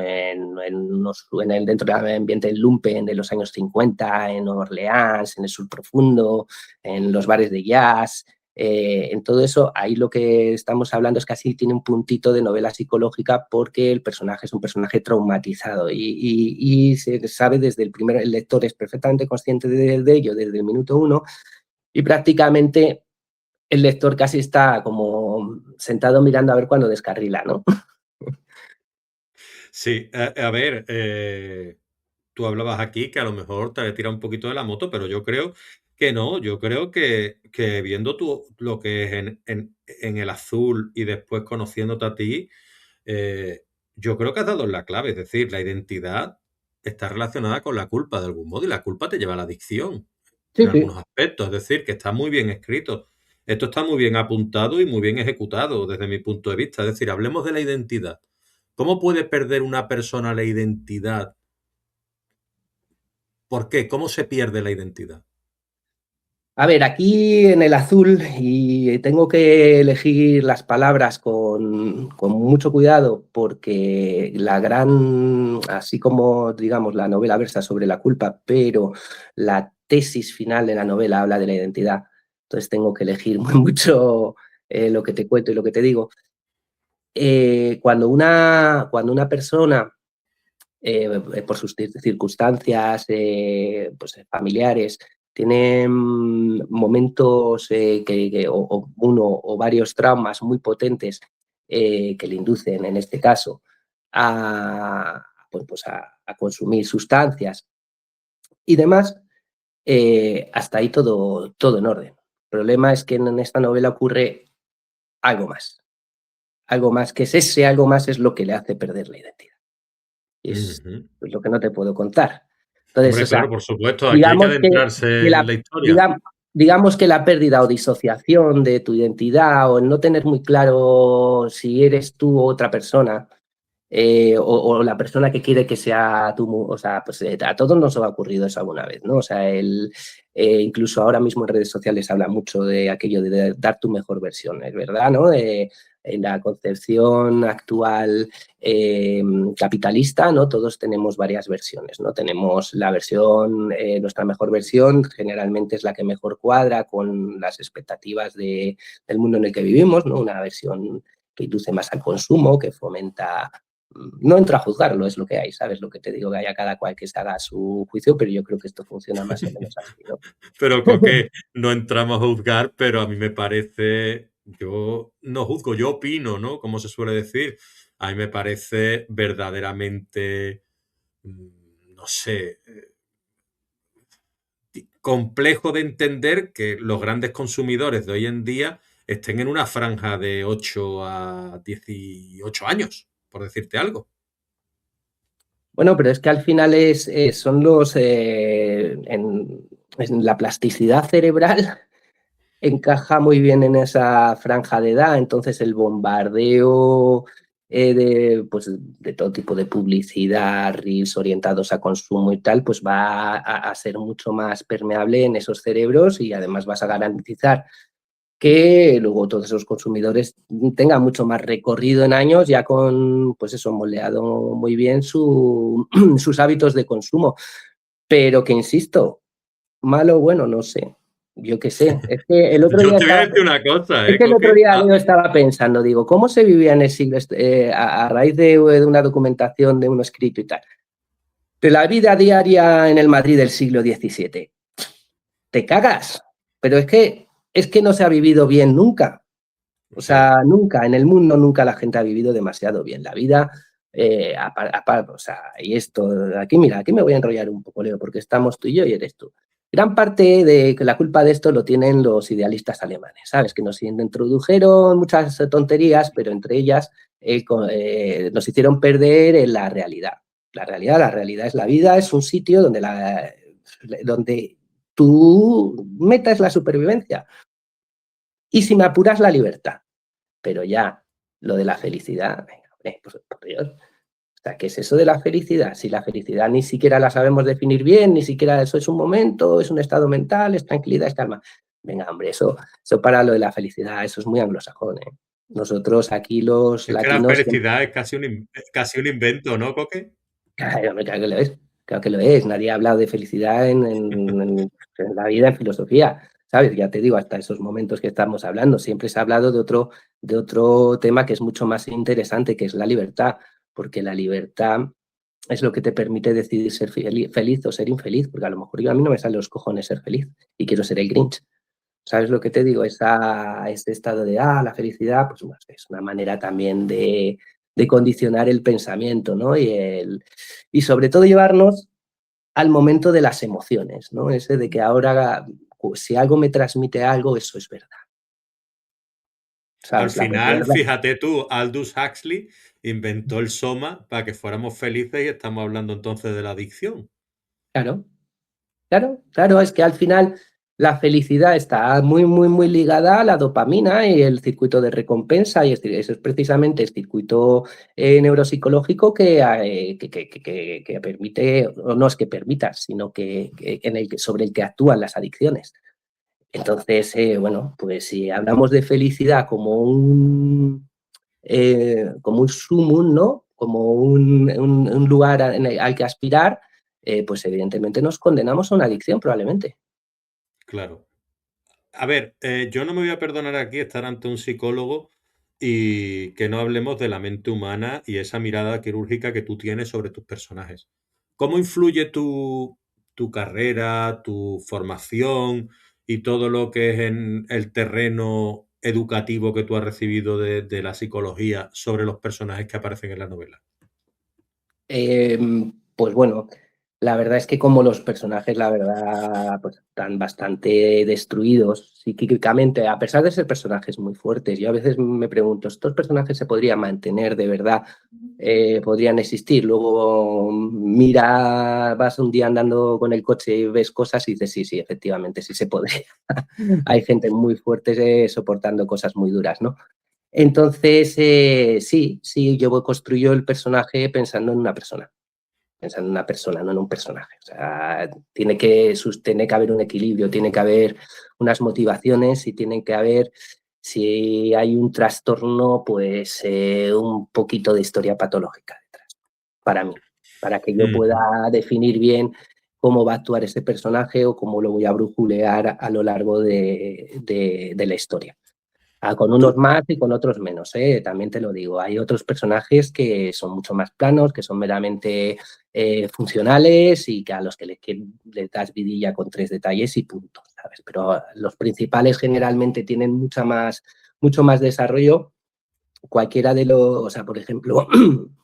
del ambiente del lumpen de los años 50, en Orleans, en el sur profundo, en los bares de jazz, en todo eso, ahí lo que estamos hablando es que así tiene un puntito de novela psicológica porque el personaje es un personaje traumatizado y se sabe desde el lector es perfectamente consciente de ello desde el minuto uno y prácticamente el lector casi está como sentado mirando a ver cuándo descarrila, ¿no? Sí, a ver, tú hablabas aquí que a lo mejor te había tirado un poquito de la moto, pero yo creo que no. Yo creo que viendo tú lo que es en El Azul y después conociéndote a ti, eh, yo creo que has dado en la clave. Es decir, la identidad está relacionada con la culpa de algún modo y la culpa te lleva a la adicción en Sí, algunos sí. aspectos. Es decir, que está muy bien escrito. Esto está muy bien apuntado y muy bien ejecutado desde mi punto de vista. Es decir, hablemos de la identidad. ¿Cómo puede perder una persona la identidad? ¿Por qué? ¿Cómo se pierde la identidad? A ver, aquí en El Azul, y tengo que elegir las palabras con mucho cuidado, porque así como, digamos, la novela versa sobre la culpa, pero la tesis final de la novela habla de la identidad. Entonces tengo que elegir muy mucho lo que te cuento y lo que te digo. Cuando una persona por sus circunstancias pues, familiares, tienen momentos o uno o varios traumas muy potentes que le inducen, en este caso, a, pues a consumir sustancias y demás, hasta ahí todo en orden. El problema es que en esta novela ocurre algo más que es ese algo más es lo que le hace perder la identidad. Y es Ujú. pues, lo que no te puedo contar. Entonces, o Hombre, sea, claro, por supuesto, aquí hay que digamos que adentrarse en la historia. digamos, digamos que la pérdida o disociación de tu identidad o el no tener muy claro si eres tú o otra persona, o la persona que quiere que sea tú, o sea, pues a todos nos ha ocurrido eso alguna vez, ¿no? O sea, incluso ahora mismo en redes sociales habla mucho de aquello de dar tu mejor versión, es verdad, ¿no? En la concepción actual capitalista, ¿no? Todos tenemos varias versiones, ¿no? Tenemos la versión, nuestra mejor versión, generalmente es la que mejor cuadra con las expectativas del mundo en el que vivimos, ¿no? Una versión que induce más al consumo, que fomenta no entro a juzgarlo, es lo que hay, ¿sabes? Lo que te digo, que haya cada cual que se haga su juicio, pero yo creo que esto funciona más o menos así, ¿no? Pero creo que no entramos a juzgar, pero a mí me parece, yo no juzgo, yo opino, ¿no? Como se suele decir. A mí me parece verdaderamente, no sé, complejo de entender que los grandes consumidores de hoy en día estén en una franja de 8 a 18 años, por decirte algo. Bueno, pero es que al final son en la plasticidad cerebral encaja muy bien en esa franja de edad, entonces el bombardeo pues, de todo tipo de publicidad, reels orientados a consumo y tal, pues va a ser mucho más permeable en esos cerebros y además vas a garantizar que luego todos esos consumidores tengan mucho más recorrido en años ya con, pues eso, moldeado muy bien sus hábitos de consumo. Pero que insisto, malo o bueno, no sé. Yo qué sé. Es que el otro Yo día te voy a estaba, decir una cosa, es que el otro Coque. día Leo estaba pensando, digo, ¿cómo se vivía en el siglo, a raíz de una documentación de un escrito y tal? De la vida diaria en el Madrid del siglo XVII. Te cagas. Pero es que no se ha vivido bien nunca. O Sí. sea, nunca, en el mundo nunca la gente ha vivido demasiado bien. La vida, o sea, y esto, aquí mira, aquí me voy a enrollar un poco, Leo, porque estamos tú y yo y eres tú. Gran parte de que la culpa de esto lo tienen los idealistas alemanes, ¿sabes? Que nos introdujeron muchas tonterías, pero entre ellas nos hicieron perder en la realidad. La realidad es la vida, es un sitio donde tu meta es la supervivencia. Y si me apuras, la libertad. Pero ya, lo de la felicidad, venga, hombre, pues por Dios. O sea, ¿qué es eso de la felicidad? Si la felicidad ni siquiera la sabemos definir bien, ni siquiera eso es un momento, es un estado mental, es tranquilidad, es calma. Venga, hombre, eso para lo de la felicidad, eso es muy anglosajón, ¿eh? Nosotros aquí los Es que la latinos, felicidad es casi un invento, ¿no, Coque? claro, claro que lo es, claro que lo es. Nadie ha hablado de felicidad en la vida, en filosofía, ¿sabes? Ya te digo, hasta esos momentos que estamos hablando, siempre se ha hablado de otro tema que es mucho más interesante, que es la libertad, porque la libertad es lo que te permite decidir ser feliz o ser infeliz, porque a lo mejor a mí no me sale los cojones ser feliz y quiero ser el Grinch. ¿Sabes lo que te digo? Ese estado de, la felicidad, pues bueno, es una manera también de condicionar el pensamiento, ¿no? Y sobre todo llevarnos al momento de las emociones, ¿no? Ese de que ahora, si algo me transmite algo, eso es verdad. Al ¿Sabes? La final, verdad. fíjate tú, Aldous Huxley inventó el soma para que fuéramos felices y estamos hablando entonces de la adicción. Claro, claro, claro, es que al final la felicidad está muy, muy, muy ligada a la dopamina y el circuito de recompensa, y eso es precisamente el circuito neuropsicológico que permite, o no es que permita, sino sobre el que actúan las adicciones. Entonces, bueno, pues si hablamos de felicidad como un sumum, ¿no? Como un lugar al que aspirar, pues evidentemente nos condenamos a una adicción probablemente. Claro. A ver, yo no me voy a perdonar aquí estar ante un psicólogo y que no hablemos de la mente humana y esa mirada quirúrgica que tú tienes sobre tus personajes. ¿Cómo influye tu carrera, tu formación y todo lo que es en el terreno educativo que tú has recibido de la psicología sobre los personajes que aparecen en la novela? Pues bueno, la verdad es que como los personajes, la verdad, pues están bastante destruidos psíquicamente, a pesar de ser personajes muy fuertes. Yo a veces me pregunto, ¿estos personajes se podrían mantener de verdad? ¿Podrían existir? Luego mira, vas un día andando con el coche y ves cosas y dices, sí, sí, efectivamente, sí se podría. Hay gente muy fuerte soportando cosas muy duras, ¿no? Entonces, sí, yo construyo el personaje pensando en una persona, no en un personaje. O sea, tiene que haber un equilibrio, tiene que haber unas motivaciones y tiene que haber, si hay un trastorno, pues un poquito de historia patológica detrás, para mí, para que yo pueda Ujú. definir bien cómo va a actuar ese personaje o cómo lo voy a brujulear a lo largo de la historia. Con unos Tú, más y con otros menos, ¿eh? También te lo digo. Hay otros personajes que son mucho más planos, que son meramente funcionales y que a los que le das vidilla con 3 detalles y punto, ¿sabes? Pero los principales generalmente tienen mucho más desarrollo. Cualquiera de los, o sea, por ejemplo,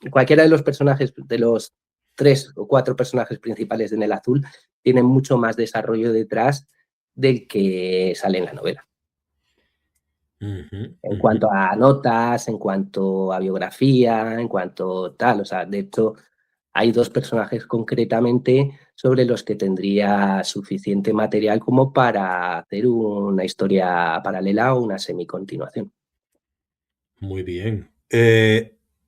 cualquiera de los personajes, de los 3 o 4 personajes principales en el azul, tienen mucho más desarrollo detrás del que sale en la novela. ujú, En ujú. cuanto a notas, en cuanto a biografía, en cuanto tal. O sea, de hecho, hay 2 personajes concretamente sobre los que tendría suficiente material como para hacer una historia paralela o una semicontinuación. Muy bien.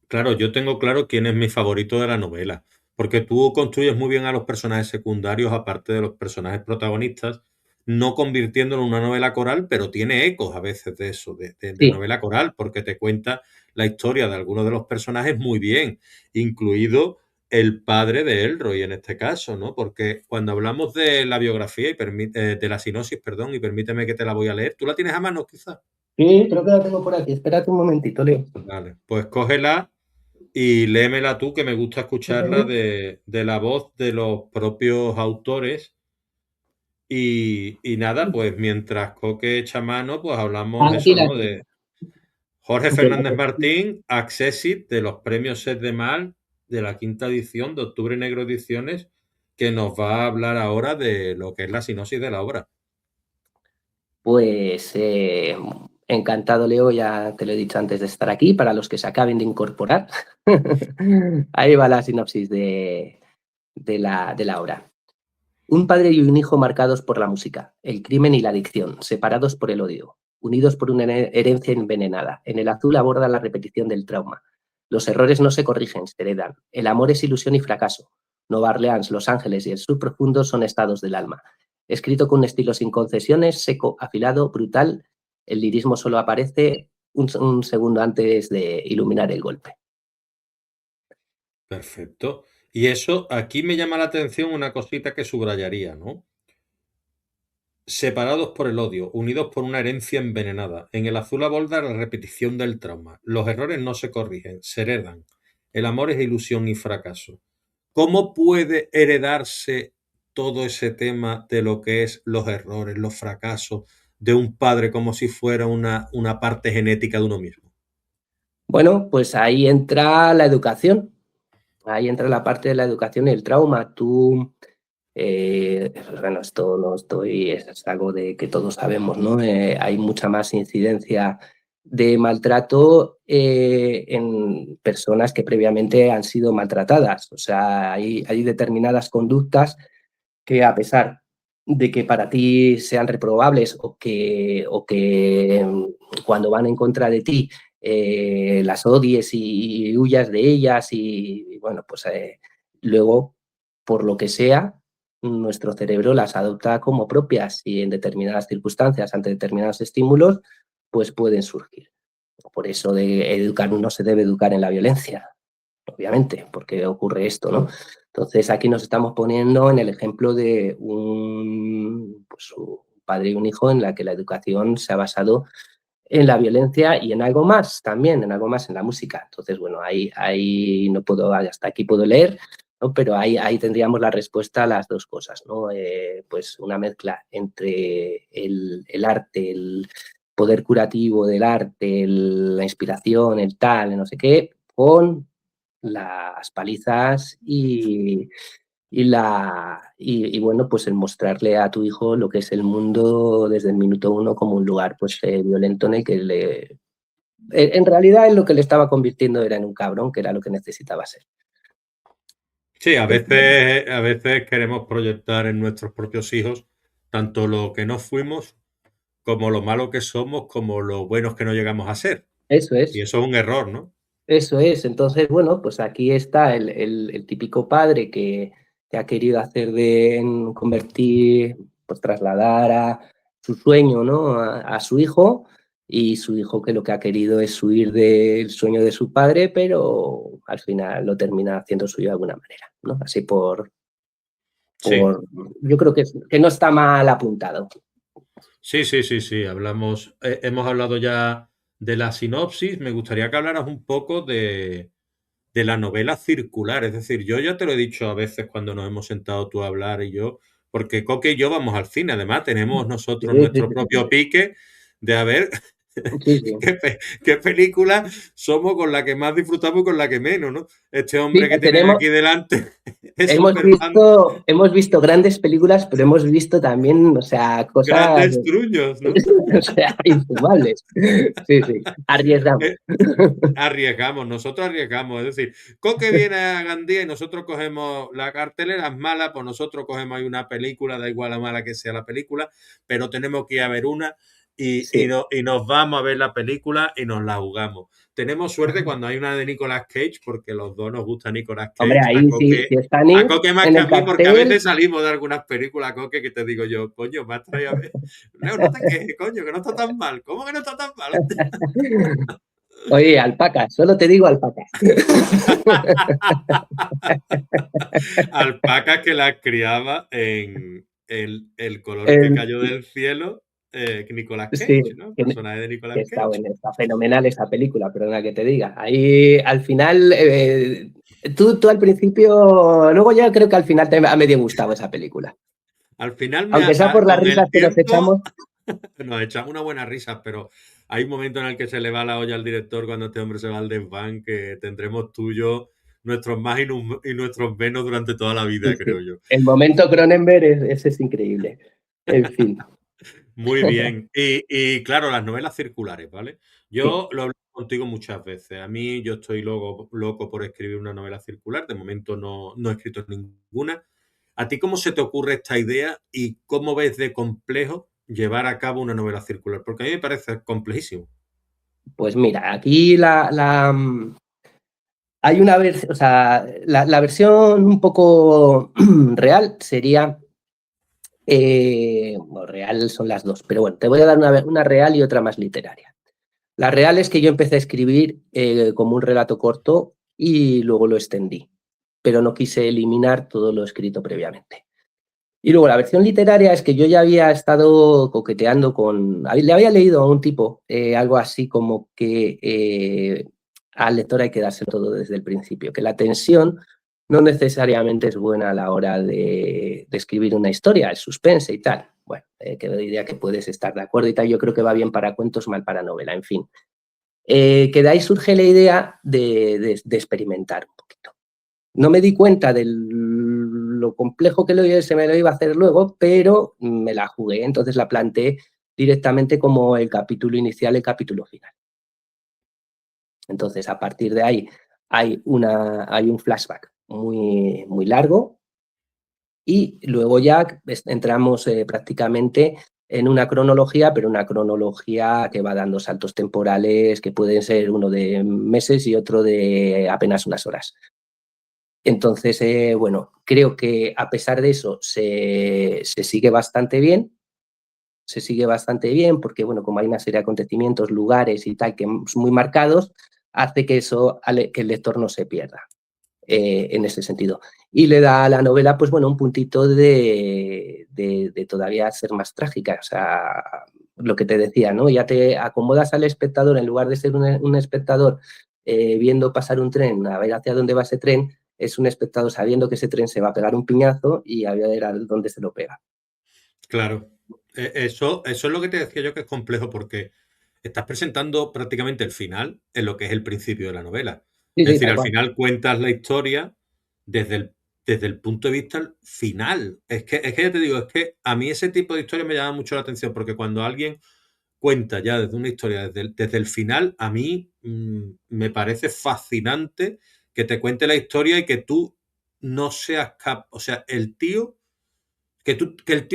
Claro, yo tengo claro quién es mi favorito de la novela, porque tú construyes muy bien a los personajes secundarios, aparte de los personajes protagonistas, no convirtiéndolo en una novela coral, pero tiene ecos a veces de eso, de Sí, novela coral, porque te cuenta la historia de algunos de los personajes muy bien, incluido el padre de Elroy en este caso, ¿no? Porque cuando hablamos de la biografía de la sinopsis, perdón, y permíteme que te la voy a leer, ¿tú la tienes a mano quizás? sí, creo que la tengo por aquí. Espérate un momentito, Leo. Vale, pues cógela y léemela tú, que me gusta escucharla de la voz de los propios autores. Y nada, pues mientras Coque echa mano, pues hablamos Aquí eso, la ¿no? tengo. De Jorge Fernández Martín, Accessit, de los premios Set de Mal, de la quinta edición de Octubre Negro Ediciones, que nos va a hablar ahora de lo que es la sinopsis de la obra. Pues encantado, Leo, ya te lo he dicho antes de estar aquí, para los que se acaben de incorporar. Ahí va la sinopsis de la obra. Un padre y un hijo marcados por la música, el crimen y la adicción, separados por el odio, unidos por una herencia envenenada. En el azul aborda la repetición del trauma. Los errores no se corrigen, se heredan. El amor es ilusión y fracaso. Nueva Orleans, Los Ángeles y el sur profundo son estados del alma. Escrito con un estilo sin concesiones, seco, afilado, brutal, el lirismo solo aparece un segundo antes de iluminar el golpe. Perfecto. Y eso, aquí me llama la atención una cosita que subrayaría, ¿no? Separados por el odio, unidos por una herencia envenenada. En el azul aborda la repetición del trauma. Los errores no se corrigen, se heredan. El amor es ilusión y fracaso. ¿Cómo puede heredarse todo ese tema de lo que es los errores, los fracasos de un padre como si fuera una parte genética de uno mismo? Bueno, pues ahí entra la educación. Ahí entra la parte de la educación y el trauma. Bueno, esto no estoy, es algo de que todos sabemos, ¿no? Hay mucha más incidencia de maltrato en personas que previamente han sido maltratadas. O sea, hay determinadas conductas que a pesar de que para ti sean reprobables o que cuando van en contra de ti las odies y huyas de ellas y bueno, pues luego, por lo que sea, nuestro cerebro las adopta como propias y en determinadas circunstancias, ante determinados estímulos, pues pueden surgir. Por eso de educar no se debe educar en la violencia, obviamente, porque ocurre esto, ¿no? Entonces aquí nos estamos poniendo en el ejemplo de pues, un padre y un hijo en la que la educación se ha basado en la violencia y en algo más también, en algo más en la música. Entonces, bueno, ahí no puedo, hasta aquí puedo leer, ¿no? Pero ahí tendríamos la respuesta a las dos cosas, ¿no? Pues una mezcla entre el arte, el poder curativo del arte, la inspiración, el tal, el no sé qué, con las palizas y bueno, pues el mostrarle a tu hijo lo que es el mundo desde el minuto uno como un lugar pues violento en el que en realidad en lo que le estaba convirtiendo era en un cabrón, que era lo que necesitaba ser. Sí, a veces queremos proyectar en nuestros propios hijos tanto lo que no fuimos, como lo malo que somos, como lo buenos que no llegamos a ser. Eso Y es. eso es un error, ¿no? Eso es. Entonces, bueno, pues aquí está el típico padre que ha querido hacer convertir, pues trasladar a su sueño, ¿no? A su hijo, y su hijo que lo que ha querido es huir del sueño de su padre, pero al final lo termina haciendo suyo de alguna manera, ¿no? Así Sí, yo creo que no está mal apuntado. sí, sí, sí, sí. Hemos hablado ya de la sinopsis. Me gustaría que hablaras un poco de la novela circular. Es decir, yo ya te lo he dicho a veces cuando nos hemos sentado tú a hablar y yo, porque Coque y yo vamos al cine. Además, tenemos Sí, nosotros sí, nuestro sí, propio pique de a ver sí, sí. qué película somos con la que más disfrutamos y con la que menos, ¿no? Este Sí, hombre que tienen tenemos, aquí delante es súper fan, hemos visto grandes películas, pero hemos visto también, o sea, cosas, grandes truños, ¿no? o sea, infumables. Sí, sí, arriesgamos. Eh, Arriesgamos, nosotros arriesgamos, es decir, Coque viene a Gandía y nosotros cogemos la cartelera, es mala, pues nosotros cogemos ahí una película, da igual a mala que sea la película, pero tenemos que ir a ver una Sí. y nos vamos a ver la película y nos la jugamos. Tenemos suerte cuando hay una de Nicolas Cage, porque los dos nos gusta Nicolas Hombre, Cage, ahí sí, si están A Coque más en que el a mí, porque a cartel, veces salimos de algunas películas, Coque, que te digo yo, coño, me has traído a ver. Leo, no te quejes, coño, que no está tan mal. ¿Cómo que no está tan mal? oye, alpacas, solo te digo alpacas. Alpacas que las criaba en el color que Eh, cayó del cielo, Nicolas sí, Cage, ¿no? El personaje de Nicolas está Cage. bueno, está fenomenal esa película, perdona que te diga. Ahí al final, tú al principio, luego ya creo que al final te ha medio gustado esa película. Al final, Aunque sea por las con risas el que nos tiempo, echamos. nos echamos una buena risa, pero hay un momento en el que se le va la olla al director cuando este hombre se va al desván, que tendremos tuyo nuestros más y nuestros menos durante toda la Sí, vida, creo sí. yo. El momento Cronenberg ese es increíble. En fin. Muy bien. Y claro, las novelas circulares, ¿vale? Sí. Yo lo hablo contigo muchas veces. A mí yo estoy loco por escribir una novela circular. De momento no he escrito ninguna, ¿A ti cómo se te ocurre esta idea y cómo ves de complejo llevar a cabo una novela circular? Porque a mí me parece complejísimo. Pues mira, aquí hay una versión, o sea, la versión un poco real sería, bueno, real son las dos, pero bueno, te voy a dar una real y otra más literaria. La real es que yo empecé a escribir como un relato corto y luego lo extendí, pero no quise eliminar todo lo escrito previamente. Y luego la versión literaria es que yo ya había estado coqueteando le había leído a un tipo algo así como que al lector hay que darse todo desde el principio, que la tensión no necesariamente es buena a la hora de escribir una historia, el suspense y tal. Bueno, que diría que puedes estar de acuerdo y tal, yo creo que va bien para cuentos, mal para novela, en fin. Que de ahí surge la idea de experimentar un poquito. No me di cuenta de lo complejo que se me lo iba a hacer luego, pero me la jugué, entonces la planteé directamente como el capítulo inicial, el capítulo final. Entonces, a partir de ahí hay un flashback muy largo y luego ya entramos prácticamente en una cronología, pero una cronología que va dando saltos temporales que pueden ser uno de meses y otro de apenas unas horas. Entonces, bueno, creo que a pesar de eso se sigue bastante bien, porque, bueno, como hay una serie de acontecimientos, lugares y tal, que muy marcados, hace que que el lector no se pierda en ese sentido. Y le da a la novela, pues bueno, un puntito de todavía ser más trágica. O sea, lo que te decía, ¿no? Ya te acomodas al espectador, en lugar de ser un espectador viendo pasar un tren, a ver hacia dónde va ese tren, es un espectador sabiendo que ese tren se va a pegar un piñazo y a ver a dónde se lo pega. Claro. Eso es lo que te decía yo, que es complejo, porque estás presentando prácticamente el final en lo que es el principio de la novela. Sí, Es sí, decir, tal al cual. final cuentas la historia desde el punto de vista final. Es que ya te digo, es que a mí ese tipo de historia me llama mucho la atención, porque cuando alguien cuenta ya desde una historia, desde el final, a mí me parece fascinante que te cuente la historia y que tú no seas capaz, o sea, que el tío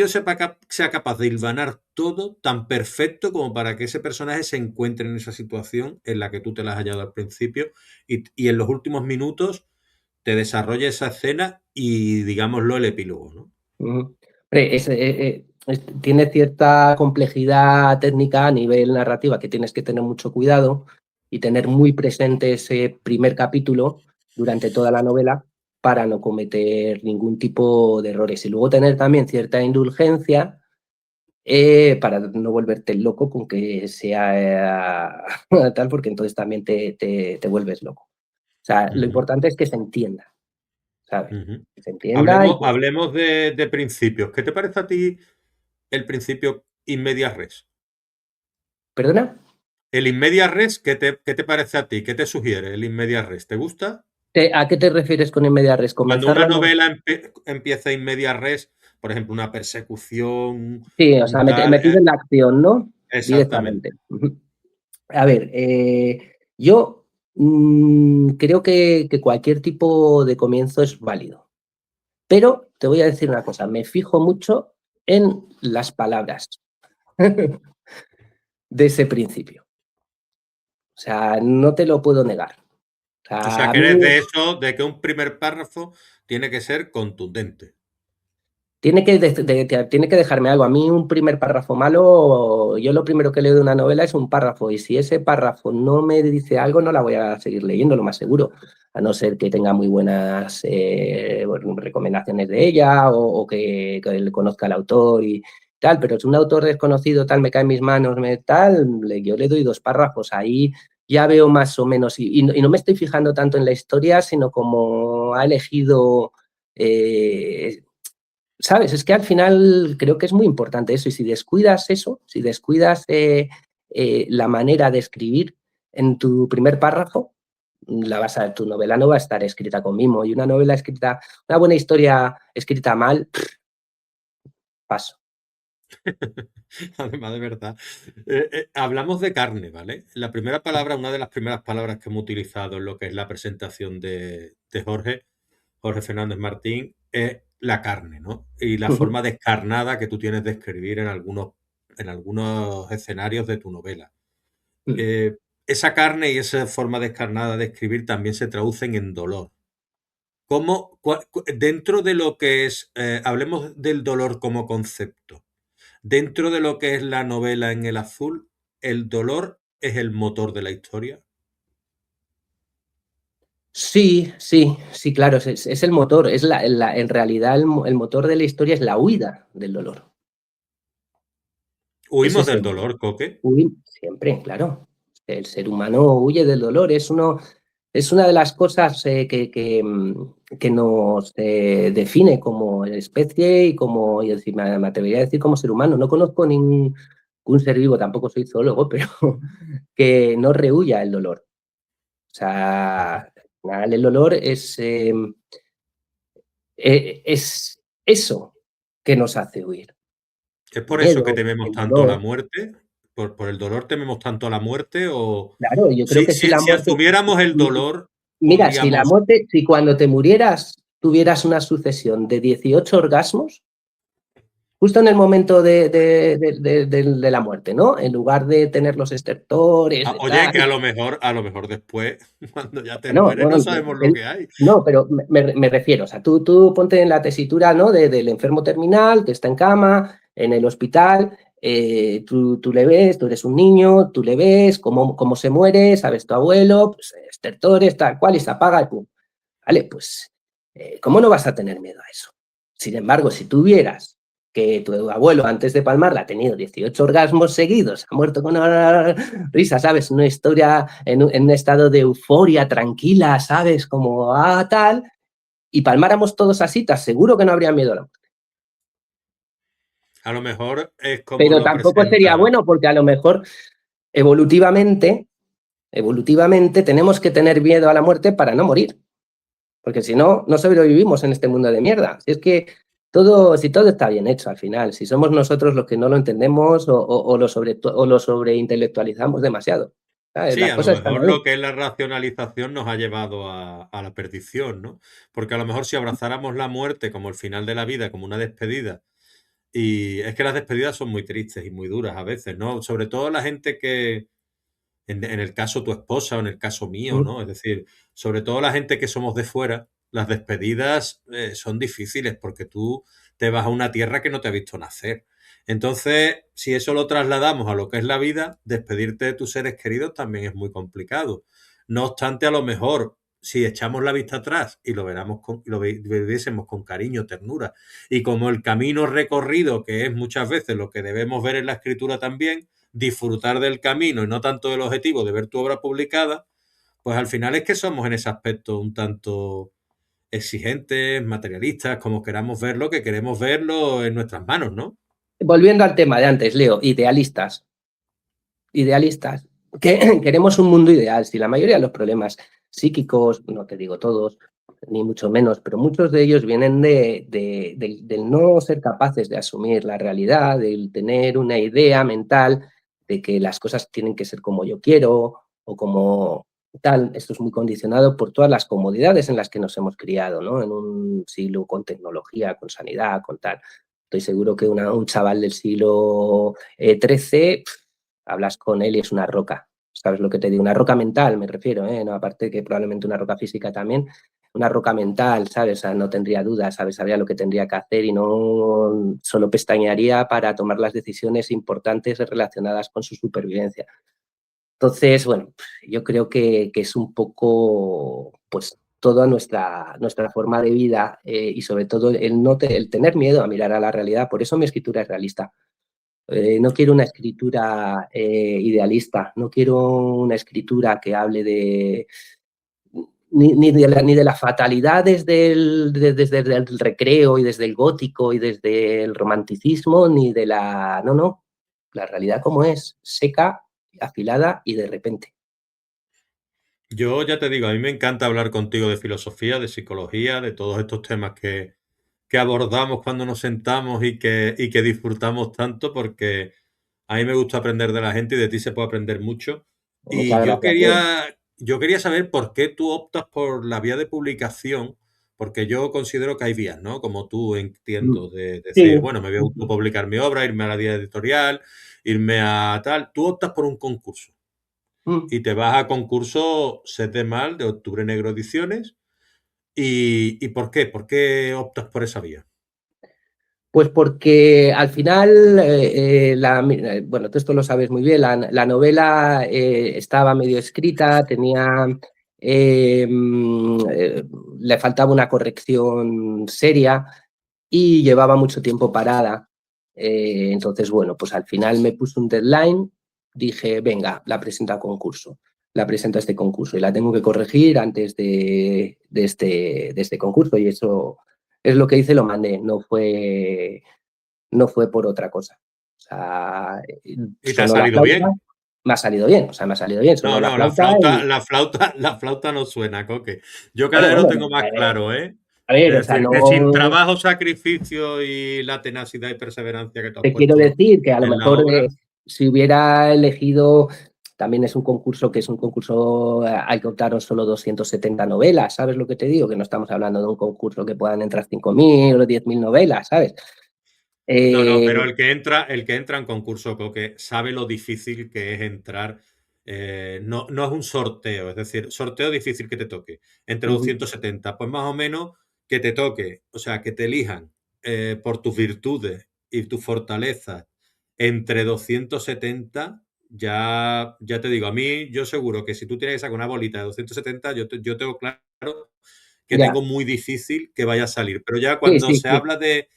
sea capaz de hilvanar todo tan perfecto como para que ese personaje se encuentre en esa situación en la que tú te la has hallado al principio y en los últimos minutos te desarrolla esa escena y, digámoslo, el epílogo, ¿no? Hombre, tiene cierta complejidad técnica a nivel narrativa que tienes que tener mucho cuidado y tener muy presente ese primer capítulo durante toda la novela para no cometer ningún tipo de errores. Y luego tener también cierta indulgencia para no volverte loco con que sea tal, porque entonces también te vuelves loco. O sea, lo Ujú, importante es que se entienda, ¿sabes? ujú. Que se entienda y Hablemos, que... hablemos de principios. ¿Qué te parece a ti el principio in medias res? ¿Perdona? El in medias res, ¿qué te parece a ti? ¿Qué te sugiere el in medias res? ¿Te gusta? ¿A qué te refieres con en media res? Cuando ¿Comenzar una la novela? novela empieza in medias res, por ejemplo, una persecución, Sí, o sea, un tal. metido en la acción, ¿no? Exactamente. Directamente. Ujú. A ver, yo creo que cualquier tipo de comienzo es válido, pero te voy a decir una cosa, me fijo mucho en las palabras de ese principio. O sea, no te lo puedo negar. O O sea, sea, a que mí eres de eso, de que un primer párrafo tiene que ser contundente. tiene que dejarme algo. A mí un primer párrafo malo, yo lo primero que leo de una novela es un párrafo y si ese párrafo no me dice algo, no la voy a seguir leyendo, lo más seguro, a no ser que tenga muy buenas bueno, recomendaciones de ella que le conozca al autor y tal, pero si un autor desconocido tal me cae en mis manos, yo le doy dos párrafos ahí. Ya veo más o menos, y no me estoy fijando tanto en la historia, sino como ha elegido ¿sabes? Es que al final creo que es muy importante eso y si descuidas eso, si descuidas la manera de escribir en tu primer párrafo, tu novela no va a estar escrita con mimo y una novela escrita, una buena historia escrita mal, paso. Además, de verdad. Hablamos de carne, ¿vale? La primera palabra, una de las primeras palabras que hemos utilizado en lo que es la presentación de Jorge Fernández Martín, es la carne, ¿no? Y la forma descarnada que tú tienes de escribir en algunos escenarios de tu novela. Esa carne y esa forma descarnada de escribir también se traducen en dolor. Dentro de lo que es, hablemos del dolor como concepto, dentro de lo que es la novela en el azul, ¿el dolor es el motor de la historia? Sí, sí, sí, claro, es el motor, es en realidad el motor de la historia es la huida del dolor. Ese Huimos es del el dolor, Coque. siempre, claro. El ser humano huye del dolor, es una de las cosas que nos define como especie y como, y encima me atrevería a decir como ser humano. No conozco ningún ser vivo, tampoco soy zoólogo, pero que no rehuya el dolor. O sea, al final el dolor es eso que nos hace huir. ¿Es El por eso que miedo, tememos el tanto a la dolor. muerte? ¿Por el dolor tememos tanto a la muerte? ¿O Claro, yo creo que si la si muerte. asumiéramos el dolor, Mira, si la podríamos... muerte, si cuando te murieras tuvieras una sucesión de 18 orgasmos, justo en el momento de la muerte, ¿no? En lugar de tener los estertores, de Oye, tal. que a lo mejor después, cuando ya te Bueno, mueres, bueno, no sabemos lo que hay. no, pero me refiero, o sea, tú ponte en la tesitura, ¿no? Del enfermo terminal que está en cama, en el hospital, tú le ves, tú eres un niño, tú le ves cómo se muere, sabes tu abuelo, pues, estertores, tal cual, y se apaga y pum. Vale, pues, ¿cómo no vas a tener miedo a eso? Sin embargo, si tuvieras que tu abuelo antes de palmarla ha tenido 18 orgasmos seguidos, ha muerto con una risa, ¿sabes? Una historia en un estado de euforia, tranquila, ¿sabes? Como, tal, y palmáramos todos así, te aseguro que no habría miedo a la muerte. A lo mejor es como Pero lo tampoco sería presenta. bueno porque a lo mejor evolutivamente, evolutivamente tenemos que tener miedo a la muerte para no morir. Porque si no, no sobrevivimos en este mundo de mierda. Si es que si todo está bien hecho al final, si somos nosotros los que no lo entendemos o lo sobreintelectualizamos demasiado. ¿Sabes? Sí, Las a lo cosas están mejor lo ahí. que es la racionalización nos ha llevado a la perdición, ¿no? Porque a lo mejor si abrazáramos la muerte como el final de la vida, como una despedida, y es que las despedidas son muy tristes y muy duras a veces, ¿no? Sobre todo la gente que, en el caso tu esposa o en el caso mío, Mm. ¿no? Es decir, sobre todo la gente que somos de fuera, las despedidas son difíciles porque tú te vas a una tierra que no te ha visto nacer. Entonces, si eso lo trasladamos a lo que es la vida, despedirte de tus seres queridos también es muy complicado. No obstante, a lo mejor, si echamos la vista atrás y viviésemos con cariño, ternura, y como el camino recorrido, que es muchas veces lo que debemos ver en la escritura también, disfrutar del camino y no tanto del objetivo de ver tu obra publicada, pues al final es que somos en ese aspecto un tanto exigentes, materialistas, como queramos verlo, que queremos verlo en nuestras manos, ¿no? Volviendo al tema de antes, Leo, idealistas. Idealistas. Que queremos un mundo ideal. Si la mayoría de los problemas psíquicos, no te digo todos, ni mucho menos, pero muchos de ellos vienen del no ser capaces de asumir la realidad, del tener una idea mental de que las cosas tienen que ser como yo quiero o como tal. Esto es muy condicionado por todas las comodidades en las que nos hemos criado, ¿no? En un siglo con tecnología, con sanidad, con tal. Estoy seguro que un chaval del siglo XIII, hablas con él y es una roca. ¿Sabes lo que te digo? Una roca mental, me refiero, ¿eh? No, aparte que probablemente una roca física también, una roca mental, ¿sabes? O sea, no tendría dudas, ¿sabes? Sabría lo que tendría que hacer y no solo pestañearía para tomar las decisiones importantes relacionadas con su supervivencia. Entonces, bueno, yo creo que es un poco, pues, toda nuestra forma de vida y sobre todo el tener miedo a mirar a la realidad. Por eso mi escritura es realista. No quiero una escritura idealista, no quiero una escritura que hable ni de la fatalidad desde el recreo y desde el gótico y desde el romanticismo, ni de la... No, no, la realidad como es, seca, afilada y de repente. Yo ya te digo, a mí me encanta hablar contigo de filosofía, de psicología, de todos estos temas que abordamos cuando nos sentamos y que disfrutamos tanto, porque a mí me gusta aprender de la gente y de ti se puede aprender mucho. Y Muchas gracias, Leo. yo quería saber por qué tú optas por la vía de publicación, Porque yo considero que hay vías, ¿no? Como tú entiendo, Mm. de decir, Sí. bueno, me voy a autopublicar mi obra, irme a la vía editorial, irme a tal. Tú optas por un concurso Mm. y te vas a concurso Set de Mal de Octubre Negro Ediciones. ¿Y por qué? ¿Por qué optas por esa vía? Pues porque al final, bueno, tú esto lo sabes muy bien, la novela estaba medio escrita, tenía, le faltaba una corrección seria y llevaba mucho tiempo parada. Entonces, bueno, pues al final me puse un deadline, dije, venga, la presento a concurso, la presento a este concurso y la tengo que corregir antes de este concurso y eso es lo que hice, lo mandé, no fue por otra cosa. O sea, ¿Y te ha sonó la salido flauta, bien? me ha salido bien, o sea, me ha salido bien, sonó No, la no, la flauta flauta, y, la flauta, la flauta no suena, Coque. Yo cada bueno, vez lo bueno, tengo más claro, ¿eh? a ver, o Es sea, decir, que sin no trabajo, sacrificio y la tenacidad y perseverancia que tú has te quiero puesto decir que a lo en la mejor obra, si hubiera elegido, también es un concurso que es un concurso, hay que optar solo 270 novelas, ¿sabes lo que te digo? Que no estamos hablando de un concurso que puedan entrar 5.000 o 10.000 novelas, ¿sabes? no, no, Eh, pero el que entra en concurso, Coque, sabe lo difícil que es entrar. No, no es un sorteo, es decir, sorteo difícil que te toque entre 270, pues más o menos que te toque, o sea, que te elijan por tus virtudes y tus fortalezas entre 270, ya te digo, a mí yo seguro que si tú tienes que sacar una bolita de 270, yo tengo claro que ya, tengo muy difícil que vaya a salir. Pero ya sí, cuando sí, se sí. habla de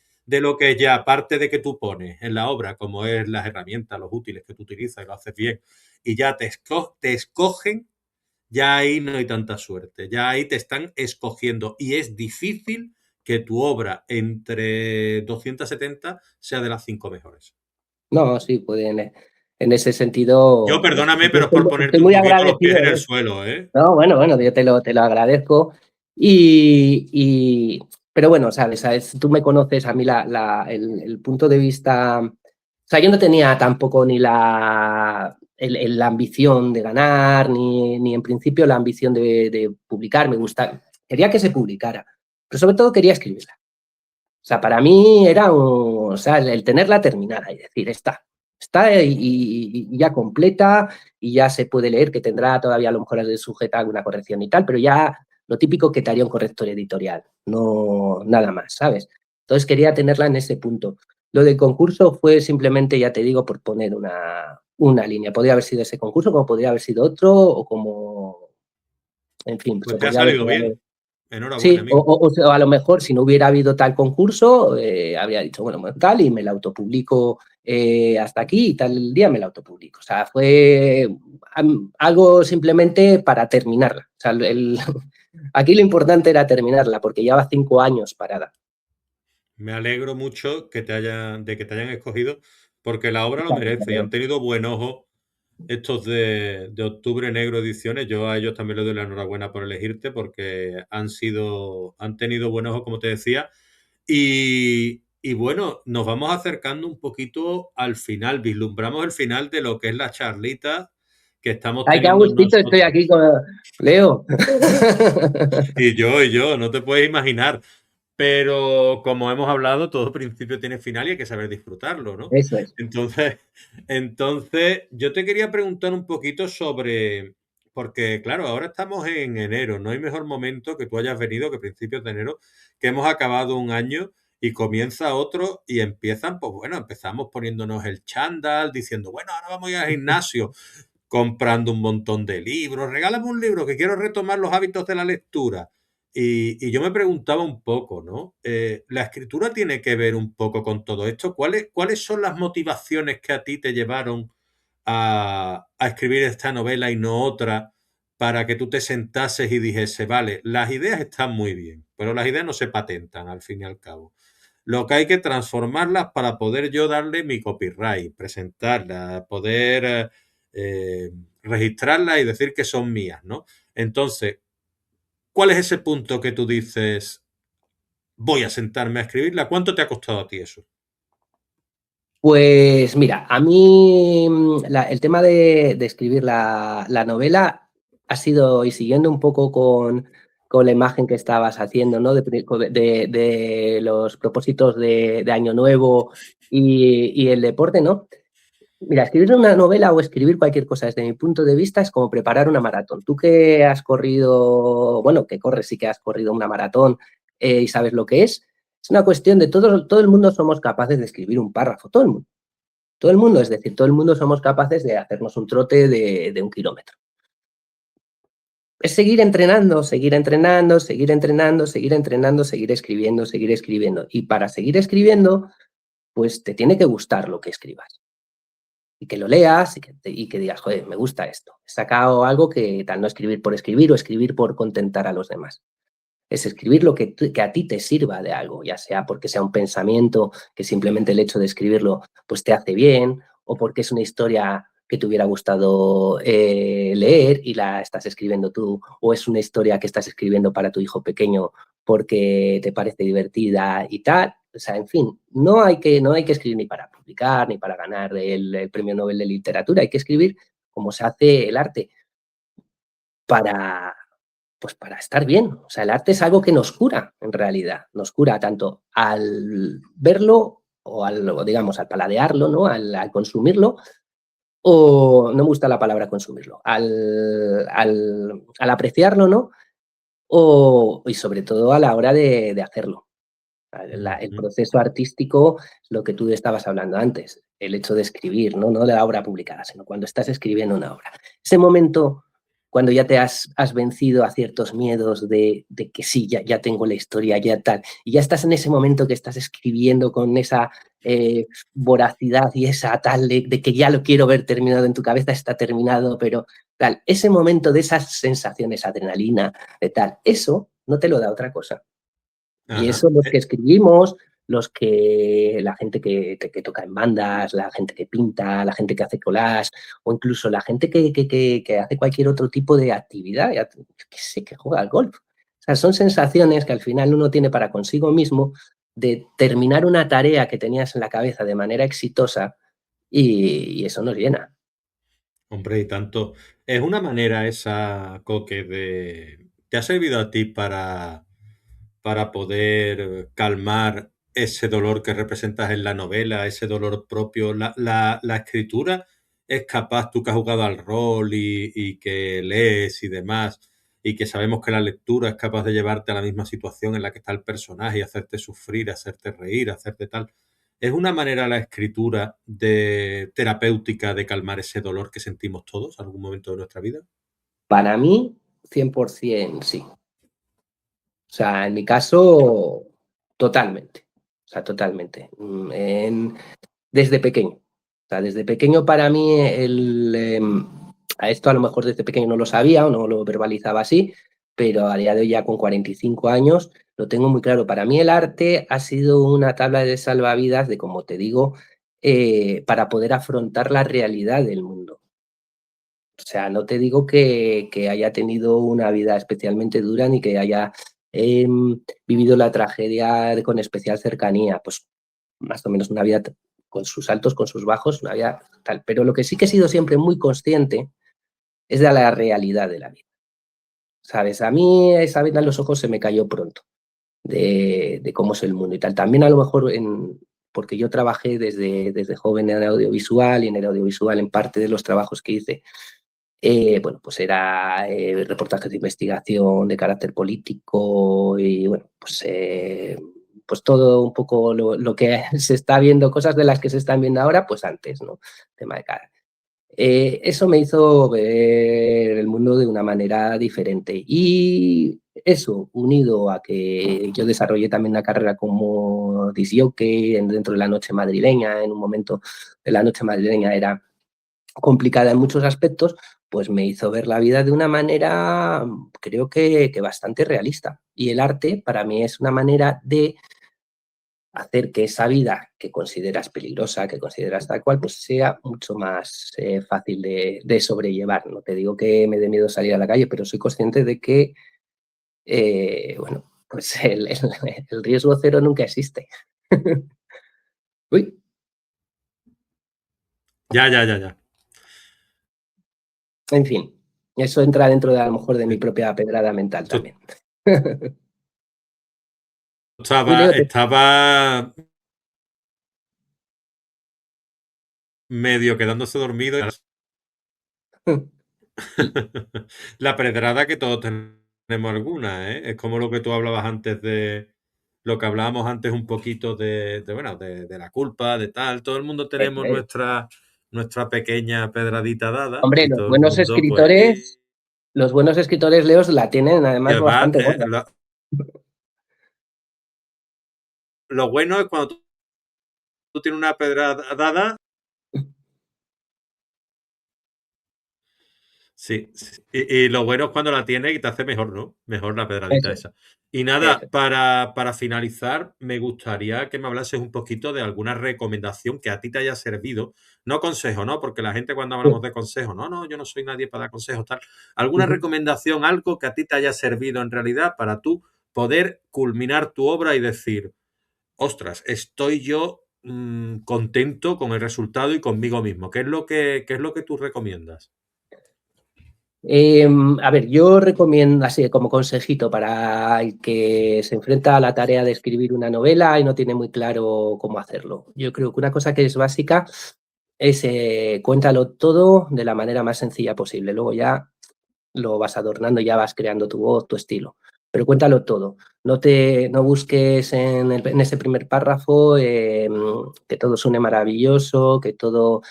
lo que ya, aparte de que tú pones en la obra, como es las herramientas, los útiles que tú utilizas y lo haces bien, y ya te escogen, ya ahí no hay tanta suerte. Ya ahí te están escogiendo. Y es difícil que tu obra entre 270 sea de las 5 mejores. No, sí, pueden, en ese sentido, Yo perdóname, pero es por estoy ponerte un muy poquito los pies agradecido, en el ¿eh? suelo, ¿eh? No, bueno, bueno, yo te lo agradezco. Pero bueno, sabes, tú me conoces, a mí el punto de vista, o sea, yo no tenía tampoco ni la ambición de ganar, ni en principio la ambición de publicar, me gusta, quería que se publicara, pero sobre todo quería escribirla. O sea, para mí era o sea, el tenerla terminada y decir, está y ya completa y ya se puede leer, que tendrá todavía a lo mejor sujeta alguna corrección y tal, pero ya lo típico que te haría un corrector editorial, no nada más, ¿sabes? Entonces quería tenerla en ese punto. Lo del concurso fue simplemente, ya te digo, por poner una línea. Podría haber sido ese concurso, como podría haber sido otro, o como, en fin, Pues se te ha podría haber salido quedado. bien. Enhorabuena, Sí, amigo. o a lo mejor si no hubiera habido tal concurso, habría dicho, bueno, pues tal, y me la autopublico hasta aquí y tal día me la autopublico. O sea, fue algo simplemente para terminarla. O sea, aquí lo importante era terminarla, porque lleva 5 años parada. Me alegro mucho de que te hayan escogido, porque la obra lo merece y han tenido buen ojo estos de Octubre Negro Ediciones. Yo a ellos también les doy la enhorabuena por elegirte, porque han tenido buen ojo, como te decía. Y bueno, nos vamos acercando un poquito al final, vislumbramos el final de lo que es la charlita que estamos Ay, qué teniendo gustito estoy nosotros. aquí con Leo. Y yo, no te puedes imaginar. Pero como hemos hablado, todo principio tiene final y hay que saber disfrutarlo, ¿no? Eso es. Entonces, entonces, yo te quería preguntar un poquito sobre, porque claro, ahora estamos en enero, no hay mejor momento que tú hayas venido que principios de enero, que hemos acabado un año y comienza otro y empiezan, pues bueno, empezamos poniéndonos el chándal, diciendo, bueno, ahora vamos a ir al gimnasio, comprando un montón de libros, regálame un libro que quiero retomar los hábitos de la lectura. Y yo me preguntaba un poco, ¿no? ¿La escritura tiene que ver un poco con todo esto? ¿Cuáles son las motivaciones que a ti te llevaron a escribir esta novela y no otra para que tú te sentases y dijese, vale, las ideas están muy bien, pero las ideas no se patentan al fin y al cabo? Lo que hay que transformarlas para poder yo darle mi copyright, presentarlas, poder eh, registrarlas y decir que son mías, ¿no? Entonces, ¿cuál es ese punto que tú dices, voy a sentarme a escribirla? ¿Cuánto te ha costado a ti eso? Pues mira, a mí el tema de escribir la novela ha sido, y siguiendo un poco con la imagen que estabas haciendo, ¿no? De los propósitos de Año Nuevo y el deporte, ¿no? Mira, escribir una novela o escribir cualquier cosa desde mi punto de vista es como preparar una maratón. Tú que has corrido, bueno, que corres sí que has corrido una maratón y sabes lo que es una cuestión de todo el mundo somos capaces de escribir un párrafo, todo el mundo. Todo el mundo, es decir, todo el mundo somos capaces de hacernos un trote de 1 kilómetro. Es seguir entrenando, seguir entrenando, seguir entrenando, seguir entrenando, seguir escribiendo, seguir escribiendo. Y para seguir escribiendo, pues te tiene que gustar lo que escribas. Y que lo leas y que digas, joder, me gusta esto. He sacado algo que tal, no escribir por escribir o escribir por contentar a los demás. Es escribir lo que a ti te sirva de algo, ya sea porque sea un pensamiento que simplemente el hecho de escribirlo pues te hace bien, o porque es una historia que te hubiera gustado leer y la estás escribiendo tú, o es una historia que estás escribiendo para tu hijo pequeño porque te parece divertida y tal. O sea, en fin, no hay que escribir ni para publicar, ni para ganar el Premio Nobel de Literatura, hay que escribir como se hace el arte, para, pues para estar bien. O sea, el arte es algo que nos cura, en realidad. Nos cura tanto al verlo o digamos, al paladearlo, ¿no? Al consumirlo, o no me gusta la palabra consumirlo, al apreciarlo, ¿no? Y sobre todo a la hora de hacerlo. El Ujú. proceso artístico, lo que tú estabas hablando antes, el hecho de escribir, ¿no? No de la obra publicada, sino cuando estás escribiendo una obra. Ese momento, cuando ya te has vencido a ciertos miedos de que sí, ya tengo la historia, ya tal, y ya estás en ese momento que estás escribiendo con esa voracidad y esa tal de que ya lo quiero ver terminado en tu cabeza, está terminado, pero tal, ese momento de esas sensaciones, adrenalina, de tal, eso no te lo da otra cosa. Y Ajá. eso los que escribimos, la gente que toca en bandas, la gente que pinta, la gente que hace collage, o incluso la gente que hace cualquier otro tipo de actividad, ya que sé, que juega al golf. O sea, son sensaciones que al final uno tiene para consigo mismo de terminar una tarea que tenías en la cabeza de manera exitosa y eso nos llena. Hombre, y tanto. Es una manera esa, Coque, de... ¿Te ha servido a ti para poder calmar ese dolor que representas en la novela, ese dolor propio? La escritura es capaz, tú que has jugado al rol y que lees y demás, y que sabemos que la lectura es capaz de llevarte a la misma situación en la que está el personaje y hacerte sufrir, hacerte reír, hacerte tal. ¿Es una manera la escritura de terapéutica de calmar ese dolor que sentimos todos en algún momento de nuestra vida? Para mí, 100% sí. O sea, en mi caso, totalmente. O sea, totalmente. Desde pequeño. O sea, desde pequeño para mí a esto a lo mejor desde pequeño no lo sabía o no lo verbalizaba así, pero a día de hoy ya con 45 años lo tengo muy claro. Para mí el arte ha sido una tabla de salvavidas de, como te digo, para poder afrontar la realidad del mundo. O sea, no te digo que haya tenido una vida especialmente dura ni que haya vivido la tragedia con especial cercanía, pues más o menos una vida con sus altos, con sus bajos, una vida tal. Pero lo que sí que he sido siempre muy consciente es de la realidad de la vida. ¿Sabes? A mí esa venda en los ojos se me cayó pronto de cómo es el mundo y tal. También a lo mejor porque yo trabajé desde joven en el audiovisual y en el audiovisual en parte de los trabajos que hice bueno, pues era reportajes de investigación de carácter político y bueno, pues todo un poco lo que se está viendo, cosas de las que se están viendo ahora, pues antes, ¿no? Tema de cara. Eso me hizo ver el mundo de una manera diferente y eso, unido a que yo desarrollé también una carrera como disjockey dentro de la noche madrileña, en un momento de la noche madrileña era complicada en muchos aspectos, pues me hizo ver la vida de una manera, creo que bastante realista. Y el arte para mí es una manera de hacer que esa vida que consideras peligrosa, que consideras tal cual, pues sea mucho más fácil de sobrellevar. No te digo que me dé miedo salir a la calle, pero soy consciente de que, bueno, pues el riesgo cero nunca existe. Uy, Ya, ya, ya, ya. en fin, eso entra dentro de a lo mejor de mi Sí. propia pedrada mental To- también. Sí, Estaba, Leo, estaba medio quedándose dormido. La pedrada que todos tenemos alguna, ¿eh? Es como lo que tú hablabas antes de lo que hablábamos antes un poquito bueno, de la culpa, de tal. Todo el mundo tenemos nuestra pequeña pedradita dada hombre, y todo el mundo, pues, los buenos escritores Leos la tienen y además además, bastante gorda. lo bueno es cuando tú tienes una pedrada dada. Sí, sí. Y lo bueno es cuando la tienes y te hace mejor, ¿no? Mejor la pedradita Eso, esa. Y nada, eso. para finalizar, me gustaría que me hablases un poquito de alguna recomendación que a ti te haya servido. No consejo, ¿no? Porque la gente cuando hablamos de consejos, no, no, yo no soy nadie para dar consejos, tal. ¿Alguna Ujú. recomendación, algo que a ti te haya servido en realidad para tú poder culminar tu obra y decir, ostras, estoy yo contento con el resultado y conmigo mismo? ¿Qué es lo que tú recomiendas? A ver, yo recomiendo, así como consejito para el que se enfrenta a la tarea de escribir una novela y no tiene muy claro cómo hacerlo. Yo creo que una cosa que es básica es cuéntalo todo de la manera más sencilla posible. Luego ya lo vas adornando, ya vas creando tu voz, tu estilo. Pero cuéntalo todo. No busques en ese primer párrafo que todo suene maravilloso, que todo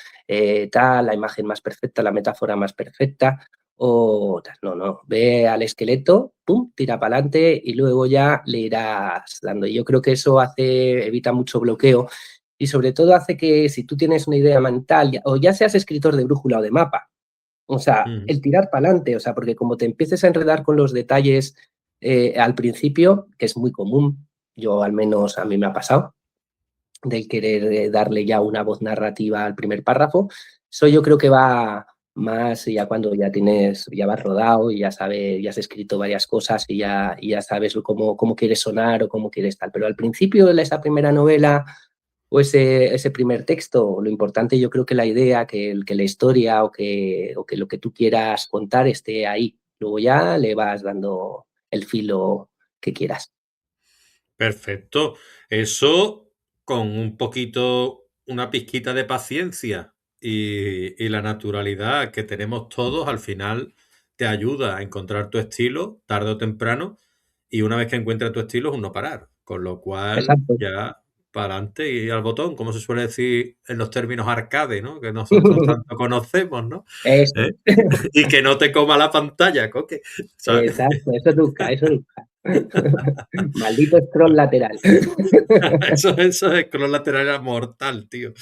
tal, la imagen más perfecta, la metáfora más perfecta. O tal. No, no. Ve al esqueleto, pum, tira para adelante y luego ya le irás dando. Y yo creo que eso evita mucho bloqueo y sobre todo hace que si tú tienes una idea mental, o ya seas escritor de brújula o de mapa, o sea, Ujú. el tirar para adelante, o sea, porque como te empieces a enredar con los detalles al principio, que es muy común, yo al menos a mí me ha pasado, del querer darle ya una voz narrativa al primer párrafo, eso yo creo que va más ya cuando ya vas rodado y ya sabes, ya has escrito varias cosas y ya sabes cómo quieres sonar o cómo quieres tal. Pero al principio de esa primera novela o ese primer texto. Lo importante yo creo que la idea, que la historia o que lo que tú quieras contar esté ahí. Luego ya le vas dando el filo que quieras. Perfecto. Eso con un poquito, una pizquita de paciencia y la naturalidad que tenemos todos, al final te ayuda a encontrar tu estilo tarde o temprano. Y una vez que encuentras tu estilo es un no parar. Con lo cual Exacto. ya para adelante y al botón, como se suele decir en los términos arcade, ¿no? Que nosotros tanto conocemos, ¿no? Eso ¿Eh? es. Y que no te coma la pantalla, coque. ¿Sabes? Exacto, eso nunca, eso nunca. Maldito scroll lateral. Eso es que los laterales era mortal, tío.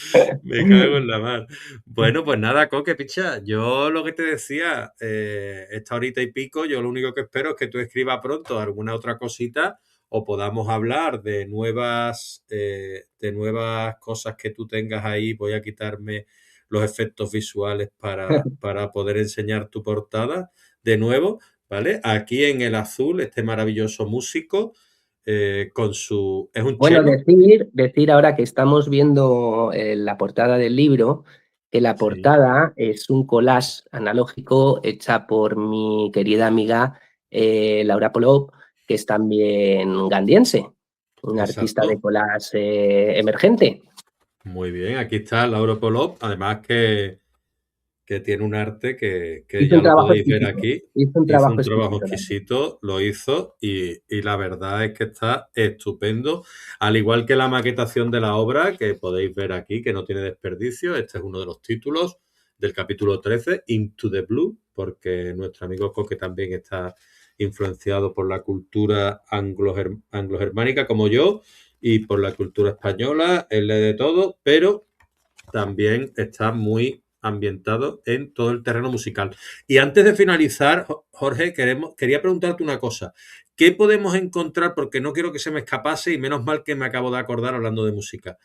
Me cago en la mar. Bueno, pues nada, Coque, picha. Yo lo que te decía, esta horita y pico, yo lo único que espero es que tú escribas pronto alguna otra cosita o podamos hablar de nuevas cosas que tú tengas ahí. Voy a quitarme los efectos visuales para poder enseñar tu portada de nuevo, ¿vale? Aquí en el azul, este maravilloso músico con su... ¿Es un Bueno, chelo? decir ahora que estamos viendo la portada del libro, que la Sí, portada es un collage analógico hecha por mi querida amiga Laura Polop, que es también gandiense, una artista de exacto. collage emergente. Muy bien, aquí está Laura Polop, además que tiene un arte que Hizo ya un lo trabajo podéis ver exquisito, aquí. hizo un Hizo trabajo un trabajo exquisito también. exquisito, lo hizo y la verdad es que está estupendo. Al igual que la maquetación de la obra que podéis ver aquí, que no tiene desperdicio. Este es uno de los títulos del capítulo 13, Into the Blue, porque nuestro amigo Coque también está influenciado por la cultura anglo-germánica como yo y por la cultura española, él lee de todo, pero también está muy ambientado en todo el terreno musical. Y antes de finalizar, Jorge, quería preguntarte una cosa. ¿Qué podemos encontrar? Porque no quiero que se me escapase y menos mal que me acabo de acordar hablando de música.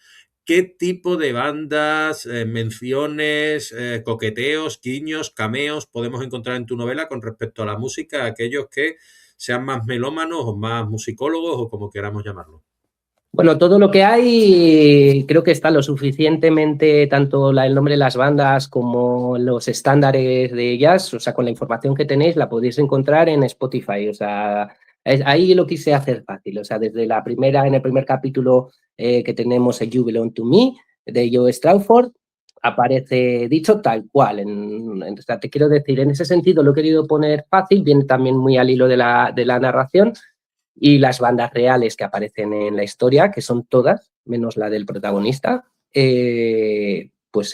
¿Qué tipo de bandas, menciones, coqueteos, guiños, cameos podemos encontrar en tu novela con respecto a la música, aquellos que sean más melómanos o más musicólogos o como queramos llamarlo? Bueno, todo lo que hay creo que está lo suficientemente, tanto el nombre de las bandas como los estándares de jazz, o sea, con la información que tenéis la podéis encontrar en Spotify, o sea, Ahí lo quise hacer fácil, o sea, desde la primera, en el primer capítulo que tenemos el You Belong to Me, de Joe Strawford, aparece dicho tal cual. O sea, te quiero decir, en ese sentido lo he querido poner fácil, viene también muy al hilo de la narración, y las bandas reales que aparecen en la historia, que son todas, menos la del protagonista, pues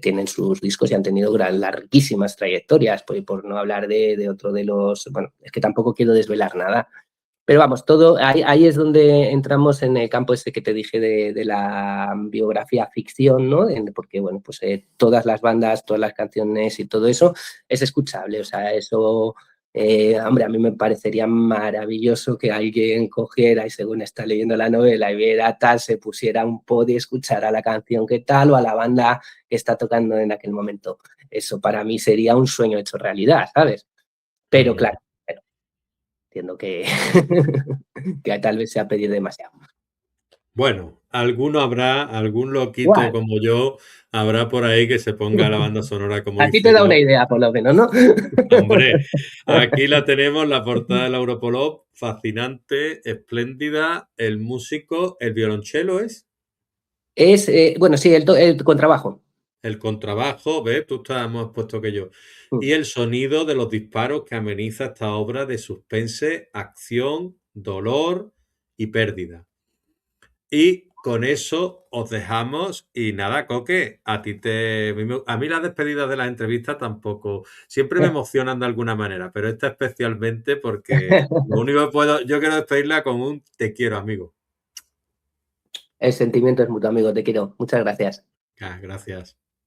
tienen sus discos y han tenido larguísimas trayectorias, por no hablar de otro de los... Bueno, es que tampoco quiero desvelar nada. Pero vamos, todo ahí es donde entramos en el campo ese que te dije de la biografía ficción, ¿no? Porque, bueno, pues todas las bandas, todas las canciones y todo eso es escuchable. O sea, eso, hombre, a mí me parecería maravilloso que alguien cogiera y según está leyendo la novela y viera tal, se pusiera un pod y escuchara la canción que tal o a la banda que está tocando en aquel momento. Eso para mí sería un sueño hecho realidad, ¿sabes? Pero Mm. claro, entiendo que, que tal vez se ha pedido demasiado. Bueno, alguno habrá, algún loquito Igual. como yo, habrá por ahí que se ponga la banda sonora como A ti te hice da una yo. idea, por lo menos, ¿no? Hombre, aquí la tenemos, la portada del Europolop, fascinante, espléndida, el músico, el violonchelo es, Es, bueno, sí, el contrabajo. el contrabajo, ¿ves? Tú estás más puesto que yo. Y el sonido de los disparos que ameniza esta obra de suspense, acción, dolor y pérdida. Y con eso os dejamos y nada, Coque, a mí las despedidas de las entrevistas tampoco, siempre me emocionan de alguna manera, pero esta especialmente porque lo único que puedo, yo quiero despedirla con un te quiero, amigo. El sentimiento es mutuo, amigo, te quiero. Muchas gracias. Ah, gracias.